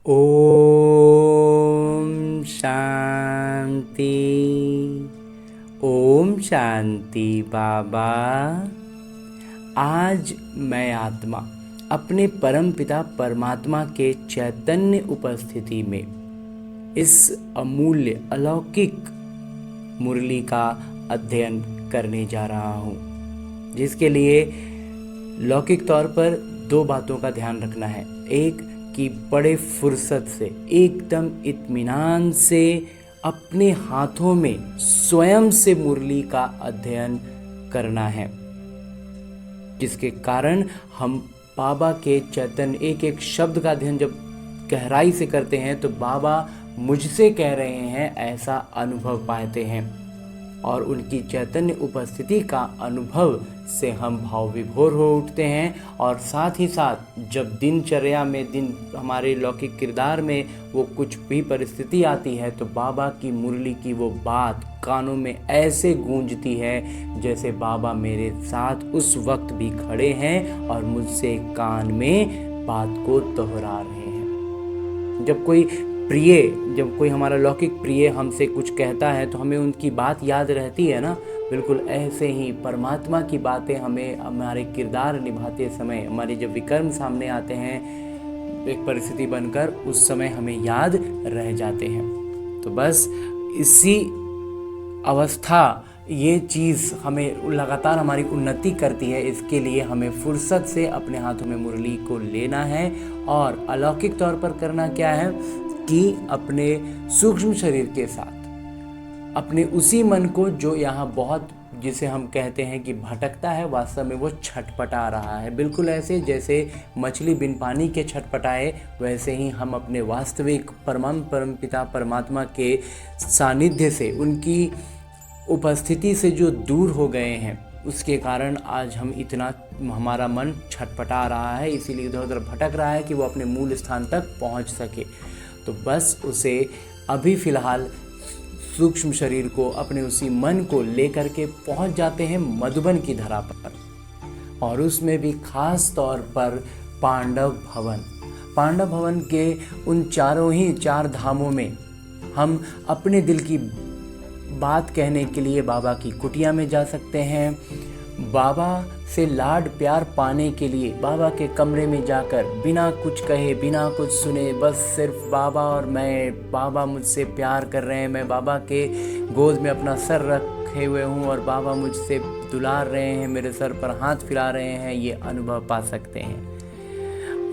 ओम शांति। ओम शांति बाबा। आज मैं आत्मा अपने परम पिता परमात्मा के चैतन्य उपस्थिति में इस अमूल्य अलौकिक मुरली का अध्ययन करने जा रहा हूँ, जिसके लिए लौकिक तौर पर दो बातों का ध्यान रखना है। एक कि बड़े फुर्सत से, एकदम इत्मीनान से अपने हाथों में स्वयं से मुरली का अध्ययन करना है, जिसके कारण हम बाबा के चैतन्य एक एक शब्द का अध्ययन जब गहराई से करते हैं तो बाबा मुझसे कह रहे हैं ऐसा अनुभव पाते हैं, और उनकी चैतन्य उपस्थिति का अनुभव से हम भाव विभोर हो उठते हैं। और साथ ही साथ जब दिनचर्या में हमारे लौकिक किरदार में वो कुछ भी परिस्थिति आती है तो बाबा की मुरली की वो बात कानों में ऐसे गूंजती है जैसे बाबा मेरे साथ उस वक्त भी खड़े हैं और मुझसे कान में बात को दोहरा रहे हैं। जब कोई हमारा लौकिक प्रिय हमसे कुछ कहता है तो हमें उनकी बात याद रहती है ना। बिल्कुल ऐसे ही परमात्मा की बातें हमें हमारे किरदार निभाते समय, हमारे जब विकर्म सामने आते हैं एक परिस्थिति बनकर, उस समय हमें याद रह जाते हैं। तो बस इसी अवस्था, ये चीज़ हमें लगातार हमारी उन्नति करती है। इसके लिए हमें फुर्सत से अपने हाथों में मुरली को लेना है और अलौकिक तौर पर करना क्या है कि अपने सूक्ष्म शरीर के साथ अपने उसी मन को जो यहाँ बहुत, जिसे हम कहते हैं कि भटकता है, वास्तव में वो छटपटा रहा है। बिल्कुल ऐसे जैसे मछली बिन पानी के छटपटाए, वैसे ही हम अपने वास्तविक परम पिता परमात्मा के सानिध्य से, उनकी उपस्थिति से जो दूर हो गए हैं, उसके कारण आज हमारा मन छटपटा रहा है, इसीलिए इधर उधर भटक रहा है कि वो अपने मूल स्थान तक पहुंच सके। तो बस उसे अभी फ़िलहाल सूक्ष्म शरीर को, अपने उसी मन को लेकर के पहुंच जाते हैं मधुबन की धरा पर, और उसमें भी खास तौर पर पांडव भवन के उन चार धामों में हम अपने दिल की बात कहने के लिए बाबा की कुटिया में जा सकते हैं। बाबा से लाड प्यार पाने के लिए बाबा के कमरे में जाकर बिना कुछ कहे, बिना कुछ सुने, बस सिर्फ बाबा और मैं, बाबा मुझसे प्यार कर रहे हैं, मैं बाबा के गोद में अपना सर रखे हुए हूँ और बाबा मुझसे दुलार रहे हैं, मेरे सर पर हाथ फिरा रहे हैं, ये अनुभव पा सकते हैं।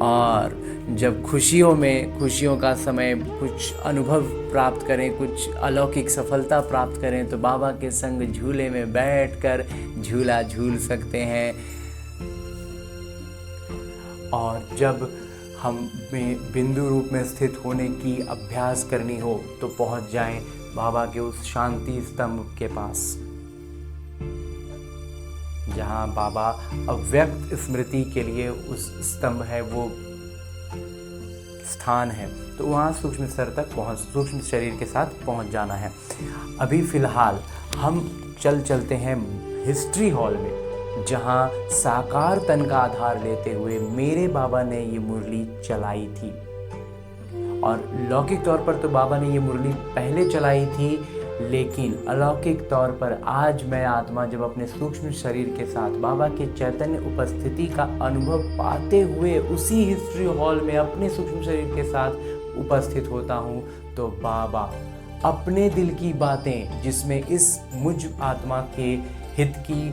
और जब खुशियों का समय कुछ अनुभव प्राप्त करें, कुछ अलौकिक सफलता प्राप्त करें, तो बाबा के संग झूले में बैठकर झूला झूल सकते हैं। और जब हम में बिंदु रूप में स्थित होने की अभ्यास करनी हो तो पहुंच जाएं बाबा के उस शांति स्तंभ के पास, जहाँ बाबा अव्यक्त स्मृति के लिए उस स्तंभ है, वो स्थान है। तो वहाँ सूक्ष्म शरीर के साथ पहुँच जाना है। अभी फ़िलहाल हम चलते हैं हिस्ट्री हॉल में, जहाँ साकार तन का आधार लेते हुए मेरे बाबा ने ये मुरली चलाई थी। और लौकिक तौर पर तो बाबा ने ये मुरली पहले चलाई थी, लेकिन अलौकिक तौर पर आज मैं आत्मा जब अपने सूक्ष्म शरीर के साथ बाबा के चैतन्य उपस्थिति का अनुभव पाते हुए उसी हिस्ट्री हॉल में अपने सूक्ष्म शरीर के साथ उपस्थित होता हूँ, तो बाबा अपने दिल की बातें, जिसमें इस मुझ आत्मा के हित की,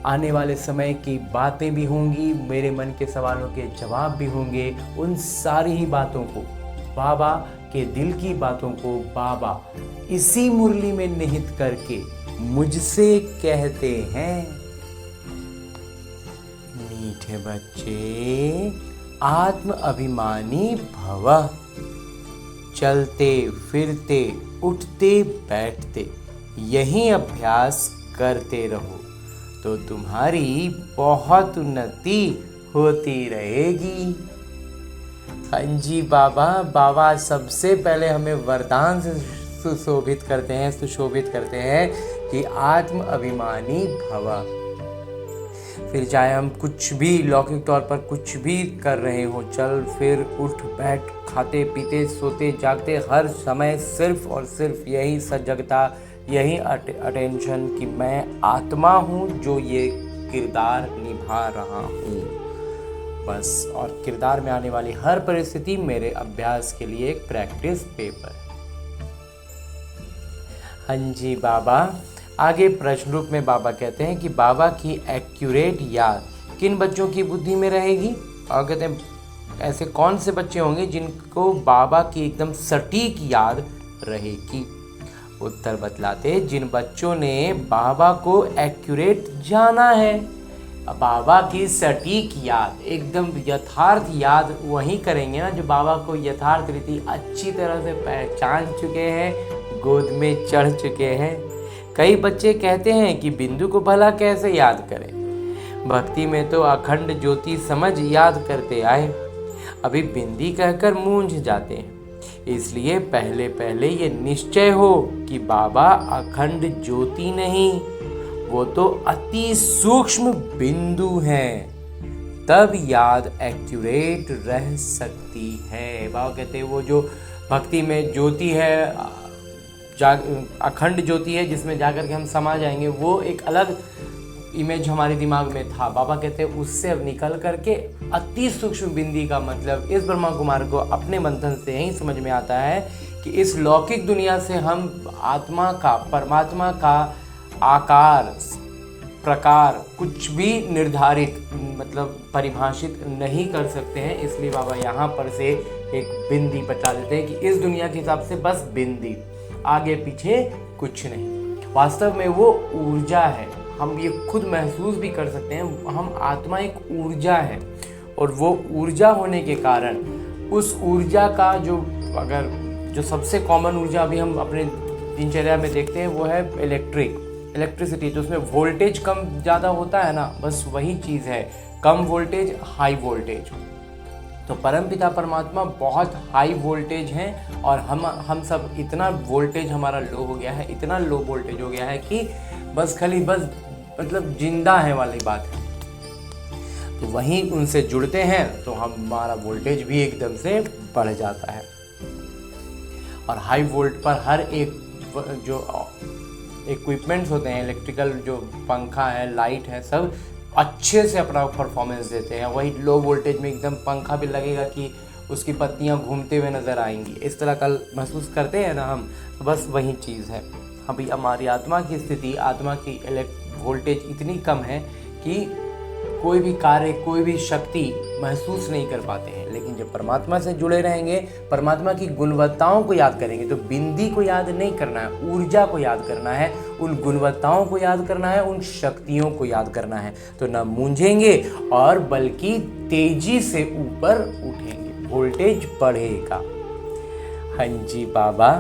आने वाले समय की बातें भी होंगी, मेरे मन के सवालों के जवाब भी होंगे, उन सारी ही बातों को, बाबा के दिल की बातों को बाबा इसी मुरली में निहित करके मुझसे कहते हैं, मीठे बच्चे आत्म अभिमानी भव, चलते फिरते उठते बैठते यही अभ्यास करते रहो तो तुम्हारी बहुत उन्नति होती रहेगी। हाँ जी बाबा सबसे पहले हमें वरदान से सुशोभित करते हैं कि आत्म अभिमानी भव। फिर चाहे हम कुछ भी लौकिक तौर पर कुछ भी कर रहे हो, चल फिर उठ बैठ, खाते पीते सोते जागते, हर समय सिर्फ और सिर्फ यही सजगता, यही अटेंशन कि मैं आत्मा हूँ जो ये किरदार निभा रहा हूँ बस। और किरदार में आने वाली हर परिस्थिति मेरे अभ्यास के लिए एक प्रैक्टिस पेपर है। हाँ जी बाबा। आगे प्रश्न रूप में बाबा कहते हैं कि बाबा की एक्यूरेट याद किन बच्चों की बुद्धि में रहेगी। और कहते हैं ऐसे कौन से बच्चे होंगे जिनको बाबा की एकदम सटीक याद रहेगी। उत्तर बतलाते, जिन बच्चों ने बाबा को एक्यूरेट जाना है। बाबा की सटीक याद, एकदम यथार्थ याद वही करेंगे ना जो बाबा को यथार्थ रीति अच्छी तरह से पहचान चुके हैं, गोद में चढ़ चुके हैं। कई बच्चे कहते हैं कि बिंदु को भला कैसे याद करें, भक्ति में तो अखंड ज्योति समझ याद करते आए, अभी बिंदी कहकर मूंझ जाते हैं। इसलिए पहले पहले ये निश्चय हो कि बाबा अखंड ज्योति नहीं, वो तो अति सूक्ष्म बिंदु हैं, तब याद एक्यूरेट रह सकती है। बाबा कहते हैं वो जो भक्ति में ज्योति है, अखंड ज्योति है जिसमें जाकर के हम समा जाएंगे, वो एक अलग इमेज हमारे दिमाग में था। बाबा कहते हैं उससे अब निकल करके अति सूक्ष्म बिंदी का मतलब इस ब्रह्मा कुमार को अपने मंथन से यही समझ में आता है कि इस लौकिक दुनिया से हम आत्मा का, परमात्मा का आकार प्रकार कुछ भी निर्धारित मतलब परिभाषित नहीं कर सकते हैं। इसलिए बाबा यहाँ पर से एक बिंदी बता देते हैं कि इस दुनिया के हिसाब से बस बिंदी, आगे पीछे कुछ नहीं। वास्तव में वो ऊर्जा है, हम ये खुद महसूस भी कर सकते हैं। हम आत्मा एक ऊर्जा है और वो ऊर्जा होने के कारण उस ऊर्जा का जो सबसे कॉमन ऊर्जा अभी हम अपने दिनचर्या में देखते हैं वो है इलेक्ट्रिसिटी। तो उसमें वोल्टेज कम ज़्यादा होता है ना, बस वही चीज़ है, कम वोल्टेज हाई वोल्टेज। तो परमपिता परमात्मा बहुत हाई वोल्टेज हैं और हम सब इतना वोल्टेज हमारा लो हो गया है, इतना लो वोल्टेज हो गया है कि बस मतलब जिंदा है वाली बात है। तो वहीं उनसे जुड़ते हैं तो हमारा वोल्टेज भी एकदम से बढ़ जाता है। और हाई वोल्ट पर हर एक जो इक्विपमेंट्स होते हैं, इलेक्ट्रिकल जो पंखा है, लाइट है, सब अच्छे से अपना परफॉर्मेंस देते हैं। वही लो वोल्टेज में एकदम पंखा भी लगेगा कि उसकी पत्तियां घूमते हुए नज़र आएंगी, इस तरह का महसूस करते हैं ना हम। तो बस वही चीज़ है। अभी हमारी आत्मा की स्थिति, आत्मा की वोल्टेज इतनी कम है कि कोई भी कार्य, कोई भी शक्ति महसूस नहीं कर पाते हैं। लेकिन जब परमात्मा से जुड़े रहेंगे, परमात्मा की गुणवत्ताओं को याद करेंगे, तो बिंदी को याद नहीं करना है, ऊर्जा को याद करना है, उन गुणवत्ताओं को याद करना है, उन शक्तियों को याद करना है। तो न मूंझेंगे और बल्कि तेजी से ऊपर उठेंगे, वोल्टेज बढ़ेगा। हाँ जी बाबा।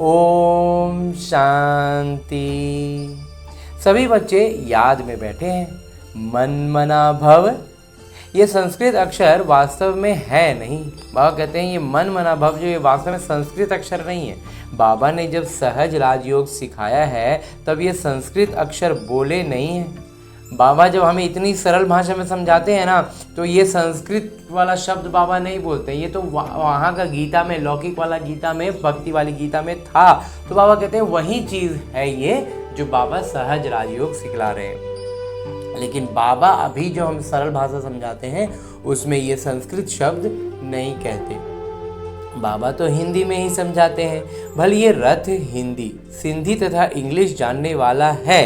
ओम शांति। सभी बच्चे याद में बैठे हैं। मन मना भव, ये संस्कृत अक्षर वास्तव में है नहीं। बाबा कहते हैं ये मन मना भव जो ये वास्तव में संस्कृत अक्षर नहीं है। बाबा ने जब सहज राजयोग सिखाया है तब ये संस्कृत अक्षर बोले नहीं हैं। बाबा जब हमें इतनी सरल भाषा में समझाते हैं ना, तो ये संस्कृत वाला शब्द बाबा नहीं बोलते, ये तो वहाँ का गीता में, लौकिक वाला गीता में, भक्ति वाली गीता में था। तो बाबा कहते हैं वही चीज़ है ये जो बाबा सहज राजयोग सिखला रहे हैं। लेकिन बाबा अभी जो हम सरल भाषा समझाते हैं उसमें ये संस्कृत शब्द नहीं कहते। बाबा तो हिंदी में ही समझाते हैं। भले ये रथ हिंदी, सिंधी तथा इंग्लिश जानने वाला है।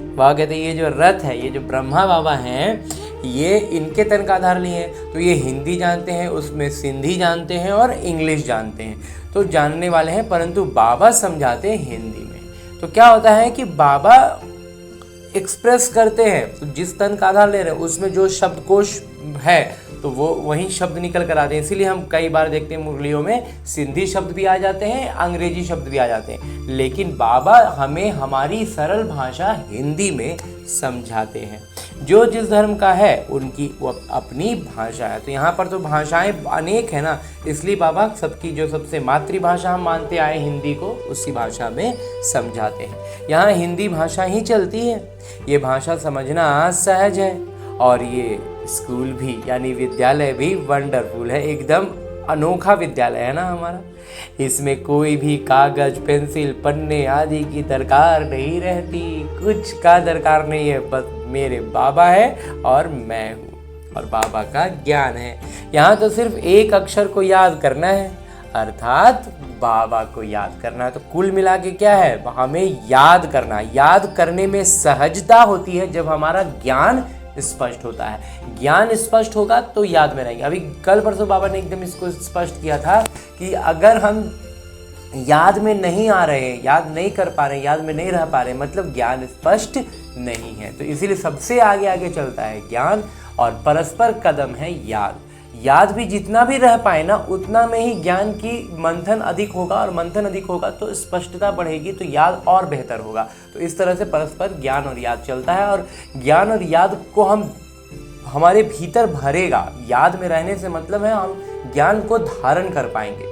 बाबा कहते हैं ये जो रथ है, ये जो ब्रह्मा बाबा हैं, ये इनके तन का आधार लिए हैं। तो ये हिंदी जानते हैं, उसमें सिंधी जानते हैं और इंग्लिश जानते हैं, तो जानने वाले हैं। परंतु बाबा समझाते हैं हिंदी में। तो क्या होता है कि बाबा एक्सप्रेस करते हैं, तो जिस तन का आधार ले रहे हैं उसमें जो शब्दकोश है तो वो वही शब्द निकल कर आते हैं। इसीलिए हम कई बार देखते हैं मुरलियों में सिंधी शब्द भी आ जाते हैं, अंग्रेजी शब्द भी आ जाते हैं, लेकिन बाबा हमें हमारी सरल भाषा हिंदी में समझाते हैं। जो जिस धर्म का है उनकी वो अपनी भाषा है। तो यहाँ पर तो भाषाएं अनेक है ना, इसलिए बाबा सबकी जो सबसे मातृभाषा हम मानते आए हिंदी को, उसी भाषा में समझाते हैं। यहाँ हिंदी भाषा ही चलती है, ये भाषा समझना सहज है, और ये स्कूल भी यानी विद्यालय भी वंडरफुल है, एकदम अनोखा विद्यालय है ना हमारा। इसमें कोई भी कागज, पेंसिल, पन्ने आदि की दरकार नहीं रहती, कुछ का दरकार नहीं है, बस मेरे बाबा है और मैं हूँ, और बाबा का ज्ञान है। यहाँ तो सिर्फ एक अक्षर को याद करना है, अर्थात बाबा को याद करना है। तो कुल मिला के क्या है, हमें याद करना। याद करने में सहजता होती है जब हमारा ज्ञान स्पष्ट होता है। ज्ञान स्पष्ट होगा तो याद में रहेंगे। अभी कल परसों बाबा ने एकदम इसको स्पष्ट किया था कि अगर हम याद में नहीं आ रहे हैं, याद नहीं कर पा रहे, याद में नहीं रह पा रहे, मतलब ज्ञान स्पष्ट नहीं है। तो इसीलिए सबसे आगे आगे चलता है ज्ञान, और परस्पर कदम है याद। याद भी जितना भी रह पाए ना, उतना में ही ज्ञान की मंथन अधिक होगा, और मंथन अधिक होगा तो स्पष्टता बढ़ेगी, तो याद और बेहतर होगा। तो इस तरह से परस्पर ज्ञान और याद चलता है, और ज्ञान और याद को हम हमारे भीतर भरेगा। याद में रहने से मतलब है हम ज्ञान को धारण कर पाएंगे,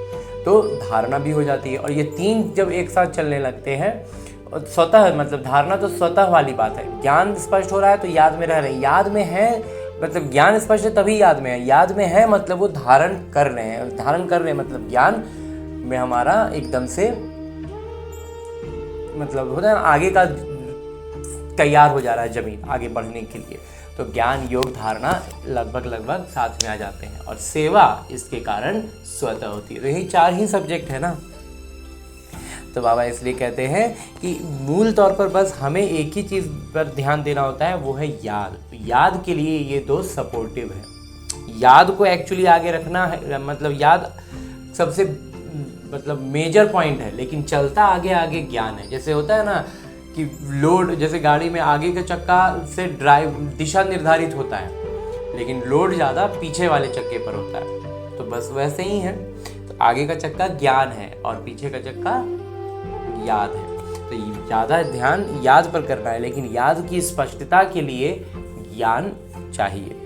तो धारणा भी हो जाती है। और ये तीन जब एक साथ चलने लगते हैं, स्वतः मतलब धारणा तो स्वतः वाली बात है, ज्ञान स्पष्ट हो रहा है तो याद में रह रहे हैं, याद में है मतलब ज्ञान स्पष्ट है तभी याद में है, याद में है मतलब वो धारण कर रहे हैं, धारण कर रहे हैं मतलब ज्ञान में हमारा एकदम से मतलब होता है आगे का तैयार हो जा रहा है जमीन आगे बढ़ने के लिए। तो ज्ञान, योग, धारणा लगभग साथ में आ जाते हैं, और सेवा इसके कारण स्वतः होती है। तो यही चार ही सब्जेक्ट है ना। तो बाबा इसलिए कहते हैं कि मूल तौर पर बस हमें एक ही चीज़ पर ध्यान देना होता है, वो है याद। याद के लिए ये दो सपोर्टिव है। याद को एक्चुअली आगे रखना है, मतलब याद सबसे मतलब मेजर पॉइंट है, लेकिन चलता आगे आगे ज्ञान है। जैसे होता है ना कि लोड, जैसे गाड़ी में आगे के चक्का से ड्राइव दिशा निर्धारित होता है, लेकिन लोड ज़्यादा पीछे वाले चक्के पर होता है। तो बस वैसे ही है, तो आगे का चक्का ज्ञान है और पीछे का चक्का याद है। तो ज़्यादा ध्यान याद पर करना है, लेकिन याद की स्पष्टता के लिए ज्ञान चाहिए।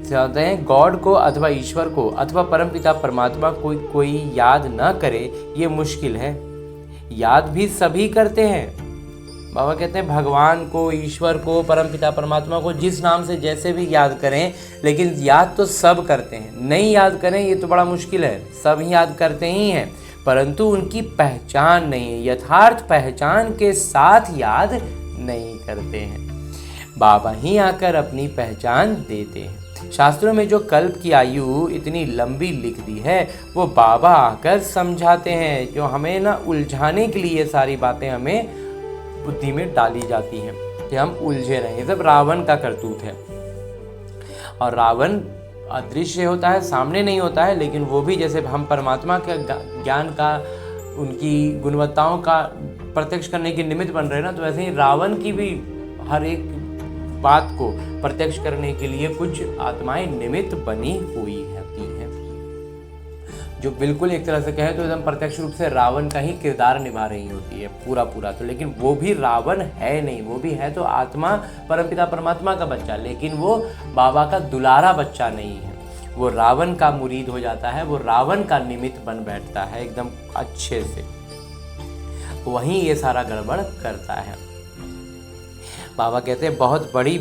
कहते हैं गॉड को अथवा ईश्वर को अथवा परमपिता परमात्मा को कोई याद न करे, ये मुश्किल है। याद भी सभी करते हैं। बाबा कहते हैं भगवान को, ईश्वर को, परमपिता परमात्मा को जिस नाम से जैसे भी याद करें, लेकिन याद तो सब करते हैं। नहीं याद करें ये तो बड़ा मुश्किल है, सब ही याद करते ही हैं, परंतु उनकी पहचान नहीं है, यथार्थ पहचान के साथ याद नहीं करते हैं। बाबा ही आकर अपनी पहचान देते हैं। शास्त्रों में जो कल्प की आयु इतनी लंबी लिख दी है, वो बाबा आकर समझाते हैं, जो हमें ना उलझाने के लिए सारी बातें हमें बुद्धि में डाली जाती हैं कि हम उलझे रहें। सब रावण का करतूत है, और रावण अदृश्य होता है, सामने नहीं होता है, लेकिन वो भी जैसे हम परमात्मा के ज्ञान का, उनकी गुणवत्ताओं का प्रत्यक्ष करने के निमित्त बन रहे हैं ना, तो वैसे ही रावण की भी हर एक बात को प्रत्यक्ष करने के लिए कुछ आत्माएं निमित्त बनी हुई होती हैं, जो बिल्कुल एक तरह से कहें तो एकदम प्रत्यक्ष रूप से रावण का ही किरदार निभा रही होती है पूरा। तो लेकिन वो भी रावण है नहीं, वो भी है तो आत्मा परमपिता परमात्मा का बच्चा, लेकिन वो बाबा का दुलारा बच्चा नहीं है। वो रावण का मुरीद हो जाता है, वो रावण का निमित्त बन बैठता है एकदम अच्छे से, वहीं ये सारा गड़बड़ करता है। बाबा कहते हैं बहुत बड़ी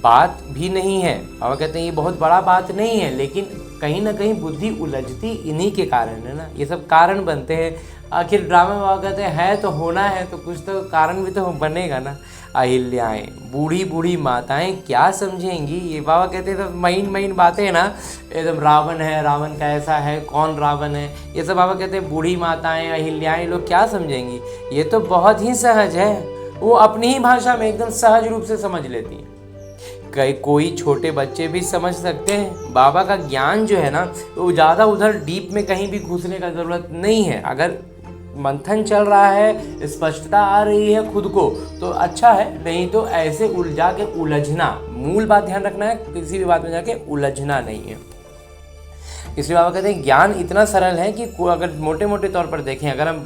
बात भी नहीं है। बाबा कहते हैं ये बहुत बड़ा बात नहीं है, लेकिन कहीं ना कहीं बुद्धि उलझती इन्हीं के कारण है ना, ये सब कारण बनते हैं। आखिर ड्रामा में बाबा कहते हैं है तो होना है, तो कुछ तो कारण भी तो बनेगा ना। अहिल्याएं, बूढ़ी बूढ़ी माताएं क्या समझेंगी, ये बाबा कहते हैं तो महीन बातें ना, एकदम रावण है, रावण का ऐसा है, कौन रावण है, ये सब बाबा कहते हैं बूढ़ी माताएं, अहिल्याएं लोग क्या समझेंगी, ये तो बहुत ही सहज है। वो अपनी ही भाषा में एकदम सहज रूप से समझ लेती हैं। कोई छोटे बच्चे भी समझ सकते हैं। बाबा का ज्ञान जो है ना, वो ज़्यादा उधर डीप में कहीं भी घुसने का ज़रूरत नहीं है। अगर मंथन चल रहा है, स्पष्टता आ रही है खुद को, तो अच्छा है, नहीं तो ऐसे उलझा के उलझना, मूल बात ध्यान रखना है, किसी भी बात में जाके उलझना नहीं है। इसलिए बाबा कहते हैं ज्ञान इतना सरल है कि अगर मोटे मोटे तौर पर देखें, अगर हम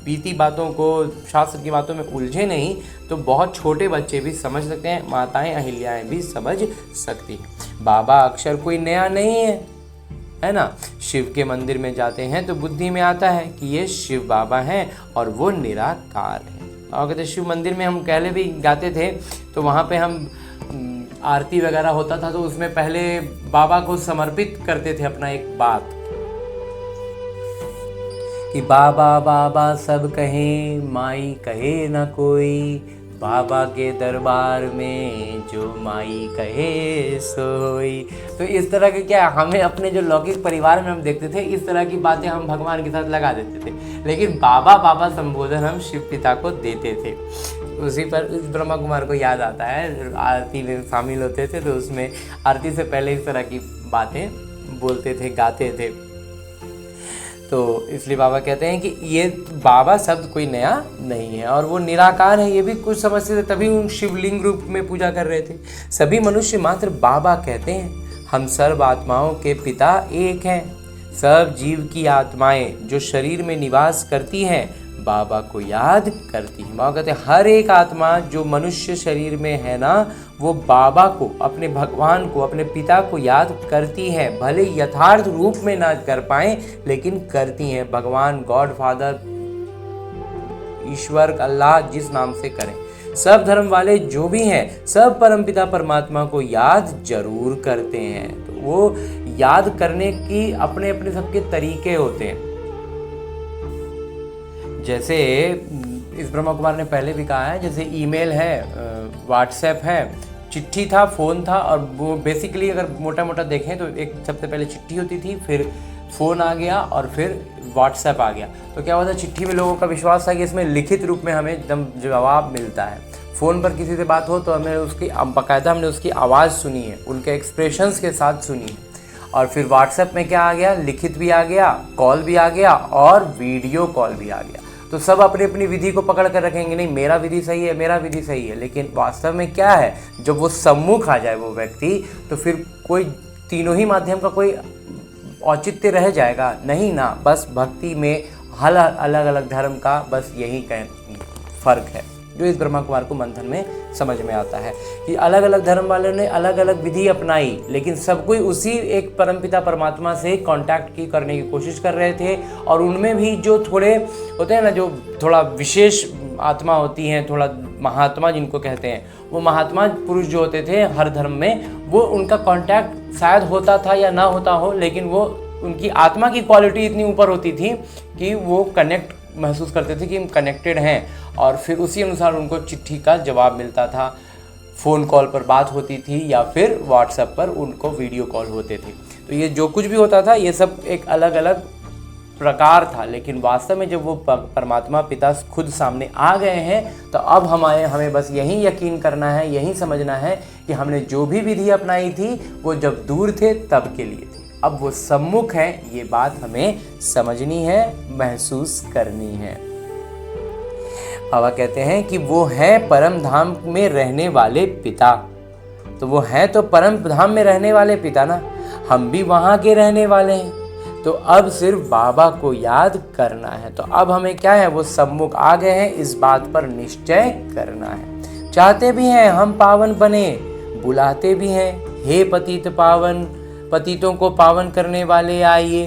बीती बातों को, शास्त्र की बातों में उलझे नहीं, तो बहुत छोटे बच्चे भी समझ सकते हैं, माताएं अहिल्याएं भी समझ सकती हैं। बाबा अक्षर कोई नया नहीं है ना। शिव के मंदिर में जाते हैं तो बुद्धि में आता है कि ये शिव बाबा हैं और वो निराकार हैं। और कहते शिव मंदिर में हम पहले भी गाते थे, तो वहाँ पे हम आरती वगैरह होता था, तो उसमें पहले बाबा को समर्पित करते थे अपना एक बात कि बाबा बाबा सब कहे, माई कहे न कोई, बाबा के दरबार में जो माई कहे सोई। तो इस तरह के क्या, हमें अपने जो लौकिक परिवार में हम देखते थे, इस तरह की बातें हम भगवान के साथ लगा देते थे, लेकिन बाबा बाबा संबोधन हम शिव पिता को देते थे। उसी पर उस ब्रह्मा कुमार को याद आता है, आरती में शामिल होते थे, तो उसमें आरती से पहले इस तरह की बातें बोलते थे, गाते थे। तो इसलिए बाबा कहते हैं कि ये बाबा शब्द कोई नया नहीं है और वो निराकार है, ये भी कुछ समझते थे, तभी उन शिवलिंग रूप में पूजा कर रहे थे। सभी मनुष्य मात्र बाबा कहते हैं, हम सर्व आत्माओं के पिता एक हैं। सब जीव की आत्माएं जो शरीर में निवास करती हैं बाबा को याद करती हैं। बाबा कहते हैं हर एक आत्मा जो मनुष्य शरीर में है ना, वो बाबा को, अपने भगवान को, अपने पिता को याद करती है। भले यथार्थ रूप में ना कर पाए, लेकिन करती हैं। भगवान, गॉड फादर, ईश्वर, अल्लाह, जिस नाम से करें, सब धर्म वाले जो भी हैं, सब परमपिता परमात्मा को याद जरूर करते हैं। तो वो याद करने की अपने अपने सबके तरीके होते हैं। जैसे इस ब्रह्मा कुमार ने पहले भी कहा है, जैसे ईमेल है, व्हाट्सएप है, चिट्ठी था, फ़ोन था, और वो बेसिकली अगर मोटा मोटा देखें तो एक सबसे पहले चिट्ठी होती थी, फिर फ़ोन आ गया और फिर व्हाट्सएप आ गया। तो क्या हुआ था, चिट्ठी में लोगों का विश्वास था कि इसमें लिखित रूप में हमें एकदम जवाब मिलता है। फ़ोन पर किसी से बात हो तो हमें उसकी बाकायदा हमने उसकी आवाज़ सुनी है, उनके एक्सप्रेशंस के साथ सुनी है। और फिर व्हाट्सएप में क्या आ गया, लिखित भी आ गया, कॉल भी आ गया और वीडियो कॉल भी आ गया। तो सब अपनी अपनी विधि को पकड़ कर रखेंगे, नहीं मेरा विधि सही है, मेरा विधि सही है, लेकिन वास्तव में क्या है, जब वो सम्मुख आ जाए वो व्यक्ति, तो फिर कोई तीनों ही माध्यम का कोई औचित्य रह जाएगा नहीं ना। बस भक्ति में अलग अलग धर्म का बस यही फर्क है, जो इस ब्रह्मा कुमार को मंथन में समझ में आता है कि अलग अलग धर्म वालों ने अलग अलग विधि अपनाई, लेकिन सब कोई उसी एक परमपिता परमात्मा से कांटेक्ट करने की कोशिश कर रहे थे। और उनमें भी जो थोड़े होते हैं ना, जो थोड़ा विशेष आत्मा होती हैं, थोड़ा महात्मा जिनको कहते हैं, वो महात्मा पुरुष जो होते थे हर धर्म में, वो उनका कांटेक्ट शायद होता था या ना होता हो, लेकिन वो उनकी आत्मा की क्वालिटी इतनी ऊपर होती थी कि वो कनेक्ट महसूस करते थे कि हम कनेक्टेड हैं, और फिर उसी अनुसार उनको चिट्ठी का जवाब मिलता था, फ़ोन कॉल पर बात होती थी, या फिर व्हाट्सएप पर उनको वीडियो कॉल होते थे। तो ये जो कुछ भी होता था, ये सब एक अलग अलग प्रकार था, लेकिन वास्तव में जब वो परमात्मा पिता खुद सामने आ गए हैं, तो अब हमें बस यही यकीन करना है, यही समझना है कि हमने जो भी विधि अपनाई थी वो जब दूर थे तब के लिए थी, अब वो सम्मुख है, ये बात हमें समझनी है, महसूस करनी है। बाबा कहते हैं कि वो है परम धाम में रहने वाले पिता। तो वो हैं तो परम धाम में रहने वाले पिता ना, हम भी वहाँ के रहने वाले हैं। तो अब सिर्फ बाबा को याद करना है। तो अब हमें क्या है, वो सम्मुख आ गए हैं, इस बात पर निश्चय करना है। चाहते भी हैं हम पावन बने, बुलाते भी हैं, हे पतित पावन, पतितों को पावन करने वाले आइए।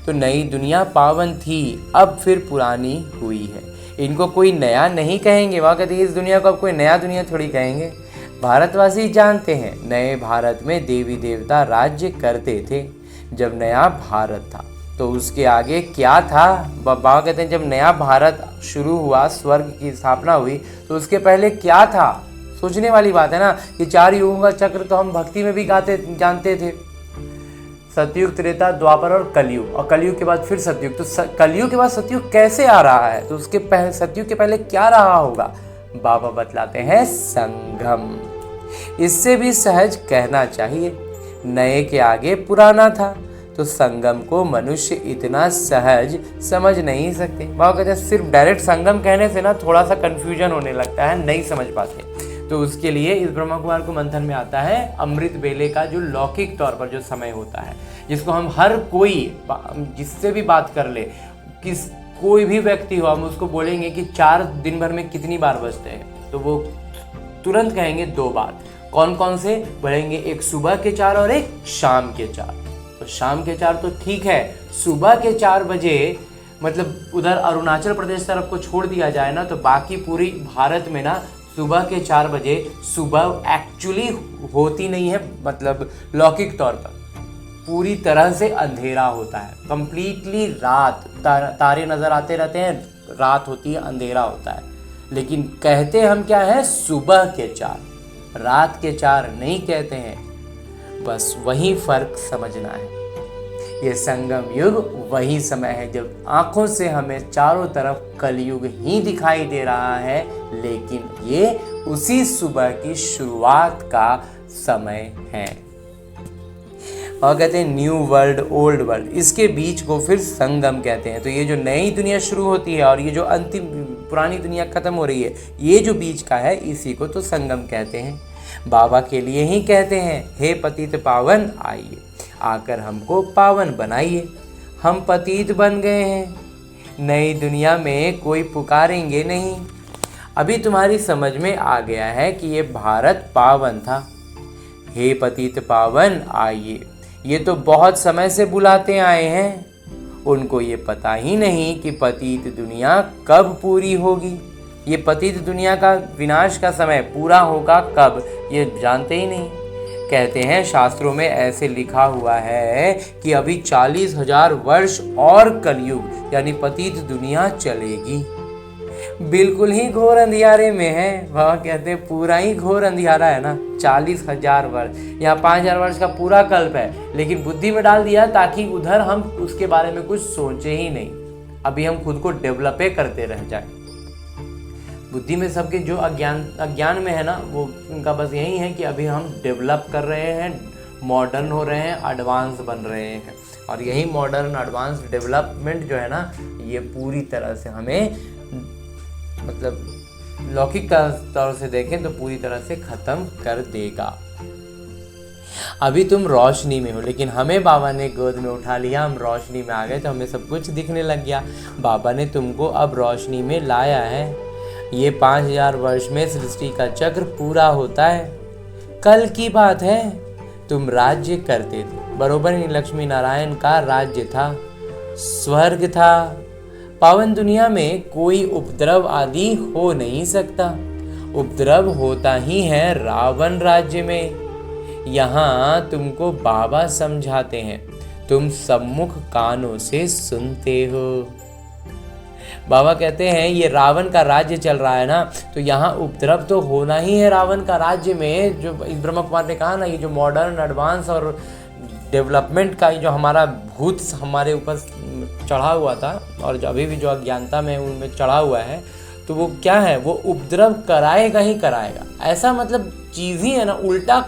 तो नई दुनिया पावन थी, अब फिर पुरानी हुई है। इनको कोई नया नहीं कहेंगे। वहाँ कहते हैं इस दुनिया को अब कोई नया दुनिया थोड़ी कहेंगे। भारतवासी जानते हैं नए भारत में देवी देवता राज्य करते थे। जब नया भारत था तो उसके आगे क्या था? बाबा कहते हैं जब नया भारत शुरू हुआ, स्वर्ग की स्थापना हुई, तो उसके पहले क्या था? सोचने वाली बात है ना कि 4 युगों का चक्र तो हम भक्ति में भी जानते थे। सतयुग, त्रेता, द्वापर और कलयुग, और कलयुग के बाद फिर सतयुग। तो कलयुग के बाद सतयुग कैसे आ रहा है? तो उसके पहले, सतयुग के पहले क्या रहा होगा? बाबा बतलाते हैं संगम। इससे भी सहज कहना चाहिए, नए के आगे पुराना था, तो संगम को मनुष्य इतना सहज समझ नहीं सकते। बाबा कहते हैं सिर्फ डायरेक्ट संगम कहने से ना थोड़ा सा कंफ्यूजन होने लगता है, नहीं समझ पाते। तो उसके लिए इस ब्रह्मा कुमार को मंथन में आता है अमृत बेले का जो लौकिक तौर पर जो समय होता है, जिसको हम हर कोई जिससे भी बात कर ले, कोई भी व्यक्ति हो, हम उसको बोलेंगे कि 4 दिन भर में कितनी बार बजते हैं, तो वो तुरंत कहेंगे 2 बार। कौन कौन से बोलेंगे? एक सुबह के 4 और एक शाम के 4। तो शाम के 4 तो ठीक है, सुबह के 4 बजे मतलब उधर अरुणाचल प्रदेश तरफ को छोड़ दिया जाए ना, तो बाकी पूरी भारत में ना सुबह के 4 बजे सुबह एक्चुअली होती नहीं है, मतलब लौकिक तौर पर पूरी तरह से अंधेरा होता है, कंप्लीटली रात, तारे नज़र आते रहते हैं, रात होती है, अंधेरा होता है। लेकिन कहते हम क्या है? सुबह के 4, रात के 4 नहीं कहते हैं। बस वही फर्क समझना है। ये संगम युग वही समय है जब आंखों से हमें चारों तरफ कलयुग ही दिखाई दे रहा है, लेकिन ये उसी सुबह की शुरुआत का समय है। और कहते हैं न्यू वर्ल्ड ओल्ड वर्ल्ड, इसके बीच को फिर संगम कहते हैं। तो ये जो नई दुनिया शुरू होती है और ये जो अंतिम पुरानी दुनिया खत्म हो रही है, ये जो बीच का है, इसी को तो संगम कहते हैं। बाबा के लिए ही कहते हैं, हे पतित पावन आइए, आकर हमको पावन बनाइए। हम पतित बन गए हैं, नई दुनिया में कोई पुकारेंगे नहीं। अभी तुम्हारी समझ में आ गया है कि ये भारत पावन था। हे पतित पावन आइए, ये तो बहुत समय से बुलाते आए हैं। उनको ये पता ही नहीं कि पतित दुनिया कब पूरी होगी। ये पतित दुनिया का विनाश का समय पूरा होगा कब, ये जानते ही नहीं। कहते हैं शास्त्रों में ऐसे लिखा हुआ है कि अभी 40,000 वर्ष और कलयुग यानी पतित दुनिया चलेगी। बिल्कुल ही घोर अंधियारे में है। बाबा कहते हैं पूरा ही घोर अंधियारा है ना। 40,000 वर्ष, यहाँ 5,000 वर्ष का पूरा कल्प है, लेकिन बुद्धि में डाल दिया ताकि उधर हम उसके बारे में कुछ सोचे ही नहीं। अभी हम खुद को डेवलपे करते रह जाए। बुद्धि में सबके जो अज्ञान में है ना, वो उनका बस यही है कि अभी हम डेवलप कर रहे हैं, मॉडर्न हो रहे हैं, एडवांस बन रहे हैं। और यही मॉडर्न एडवांस डेवलपमेंट जो है ना, ये पूरी तरह से हमें मतलब लौकिक तौर से देखें तो पूरी तरह से खत्म कर देगा। अभी तुम रोशनी में हो, लेकिन हमें बाबा ने गोद में उठा लिया, हम रोशनी में आ गए, तो हमें सब कुछ दिखने लग गया। बाबा ने तुमको अब रोशनी में लाया है। ये 5,000 वर्ष में सृष्टि का चक्र पूरा होता है। कल की बात है, तुम राज्य करते थे, बरोबर ही लक्ष्मी नारायण का राज्य था, स्वर्ग था। पावन दुनिया में कोई उपद्रव आदि हो नहीं सकता। उपद्रव होता ही है रावण राज्य में। यहाँ तुमको बाबा समझाते हैं, तुम सम्मुख कानों से सुनते हो। बाबा कहते हैं ये रावण का राज्य चल रहा है ना, तो यहाँ उपद्रव तो होना ही है रावण का राज्य में। जो ब्रह्मा कुमार ने कहा ना, ये जो मॉडर्न एडवांस और डेवलपमेंट का जो हमारा भूत हमारे ऊपर चढ़ा हुआ था, और जो अभी भी जो अज्ञानता में उनमें चढ़ा हुआ है, तो वो क्या है, वो उपद्रव कराएगा ही कराएगा। ऐसा मतलब चीज़ ही है ना, उल्टा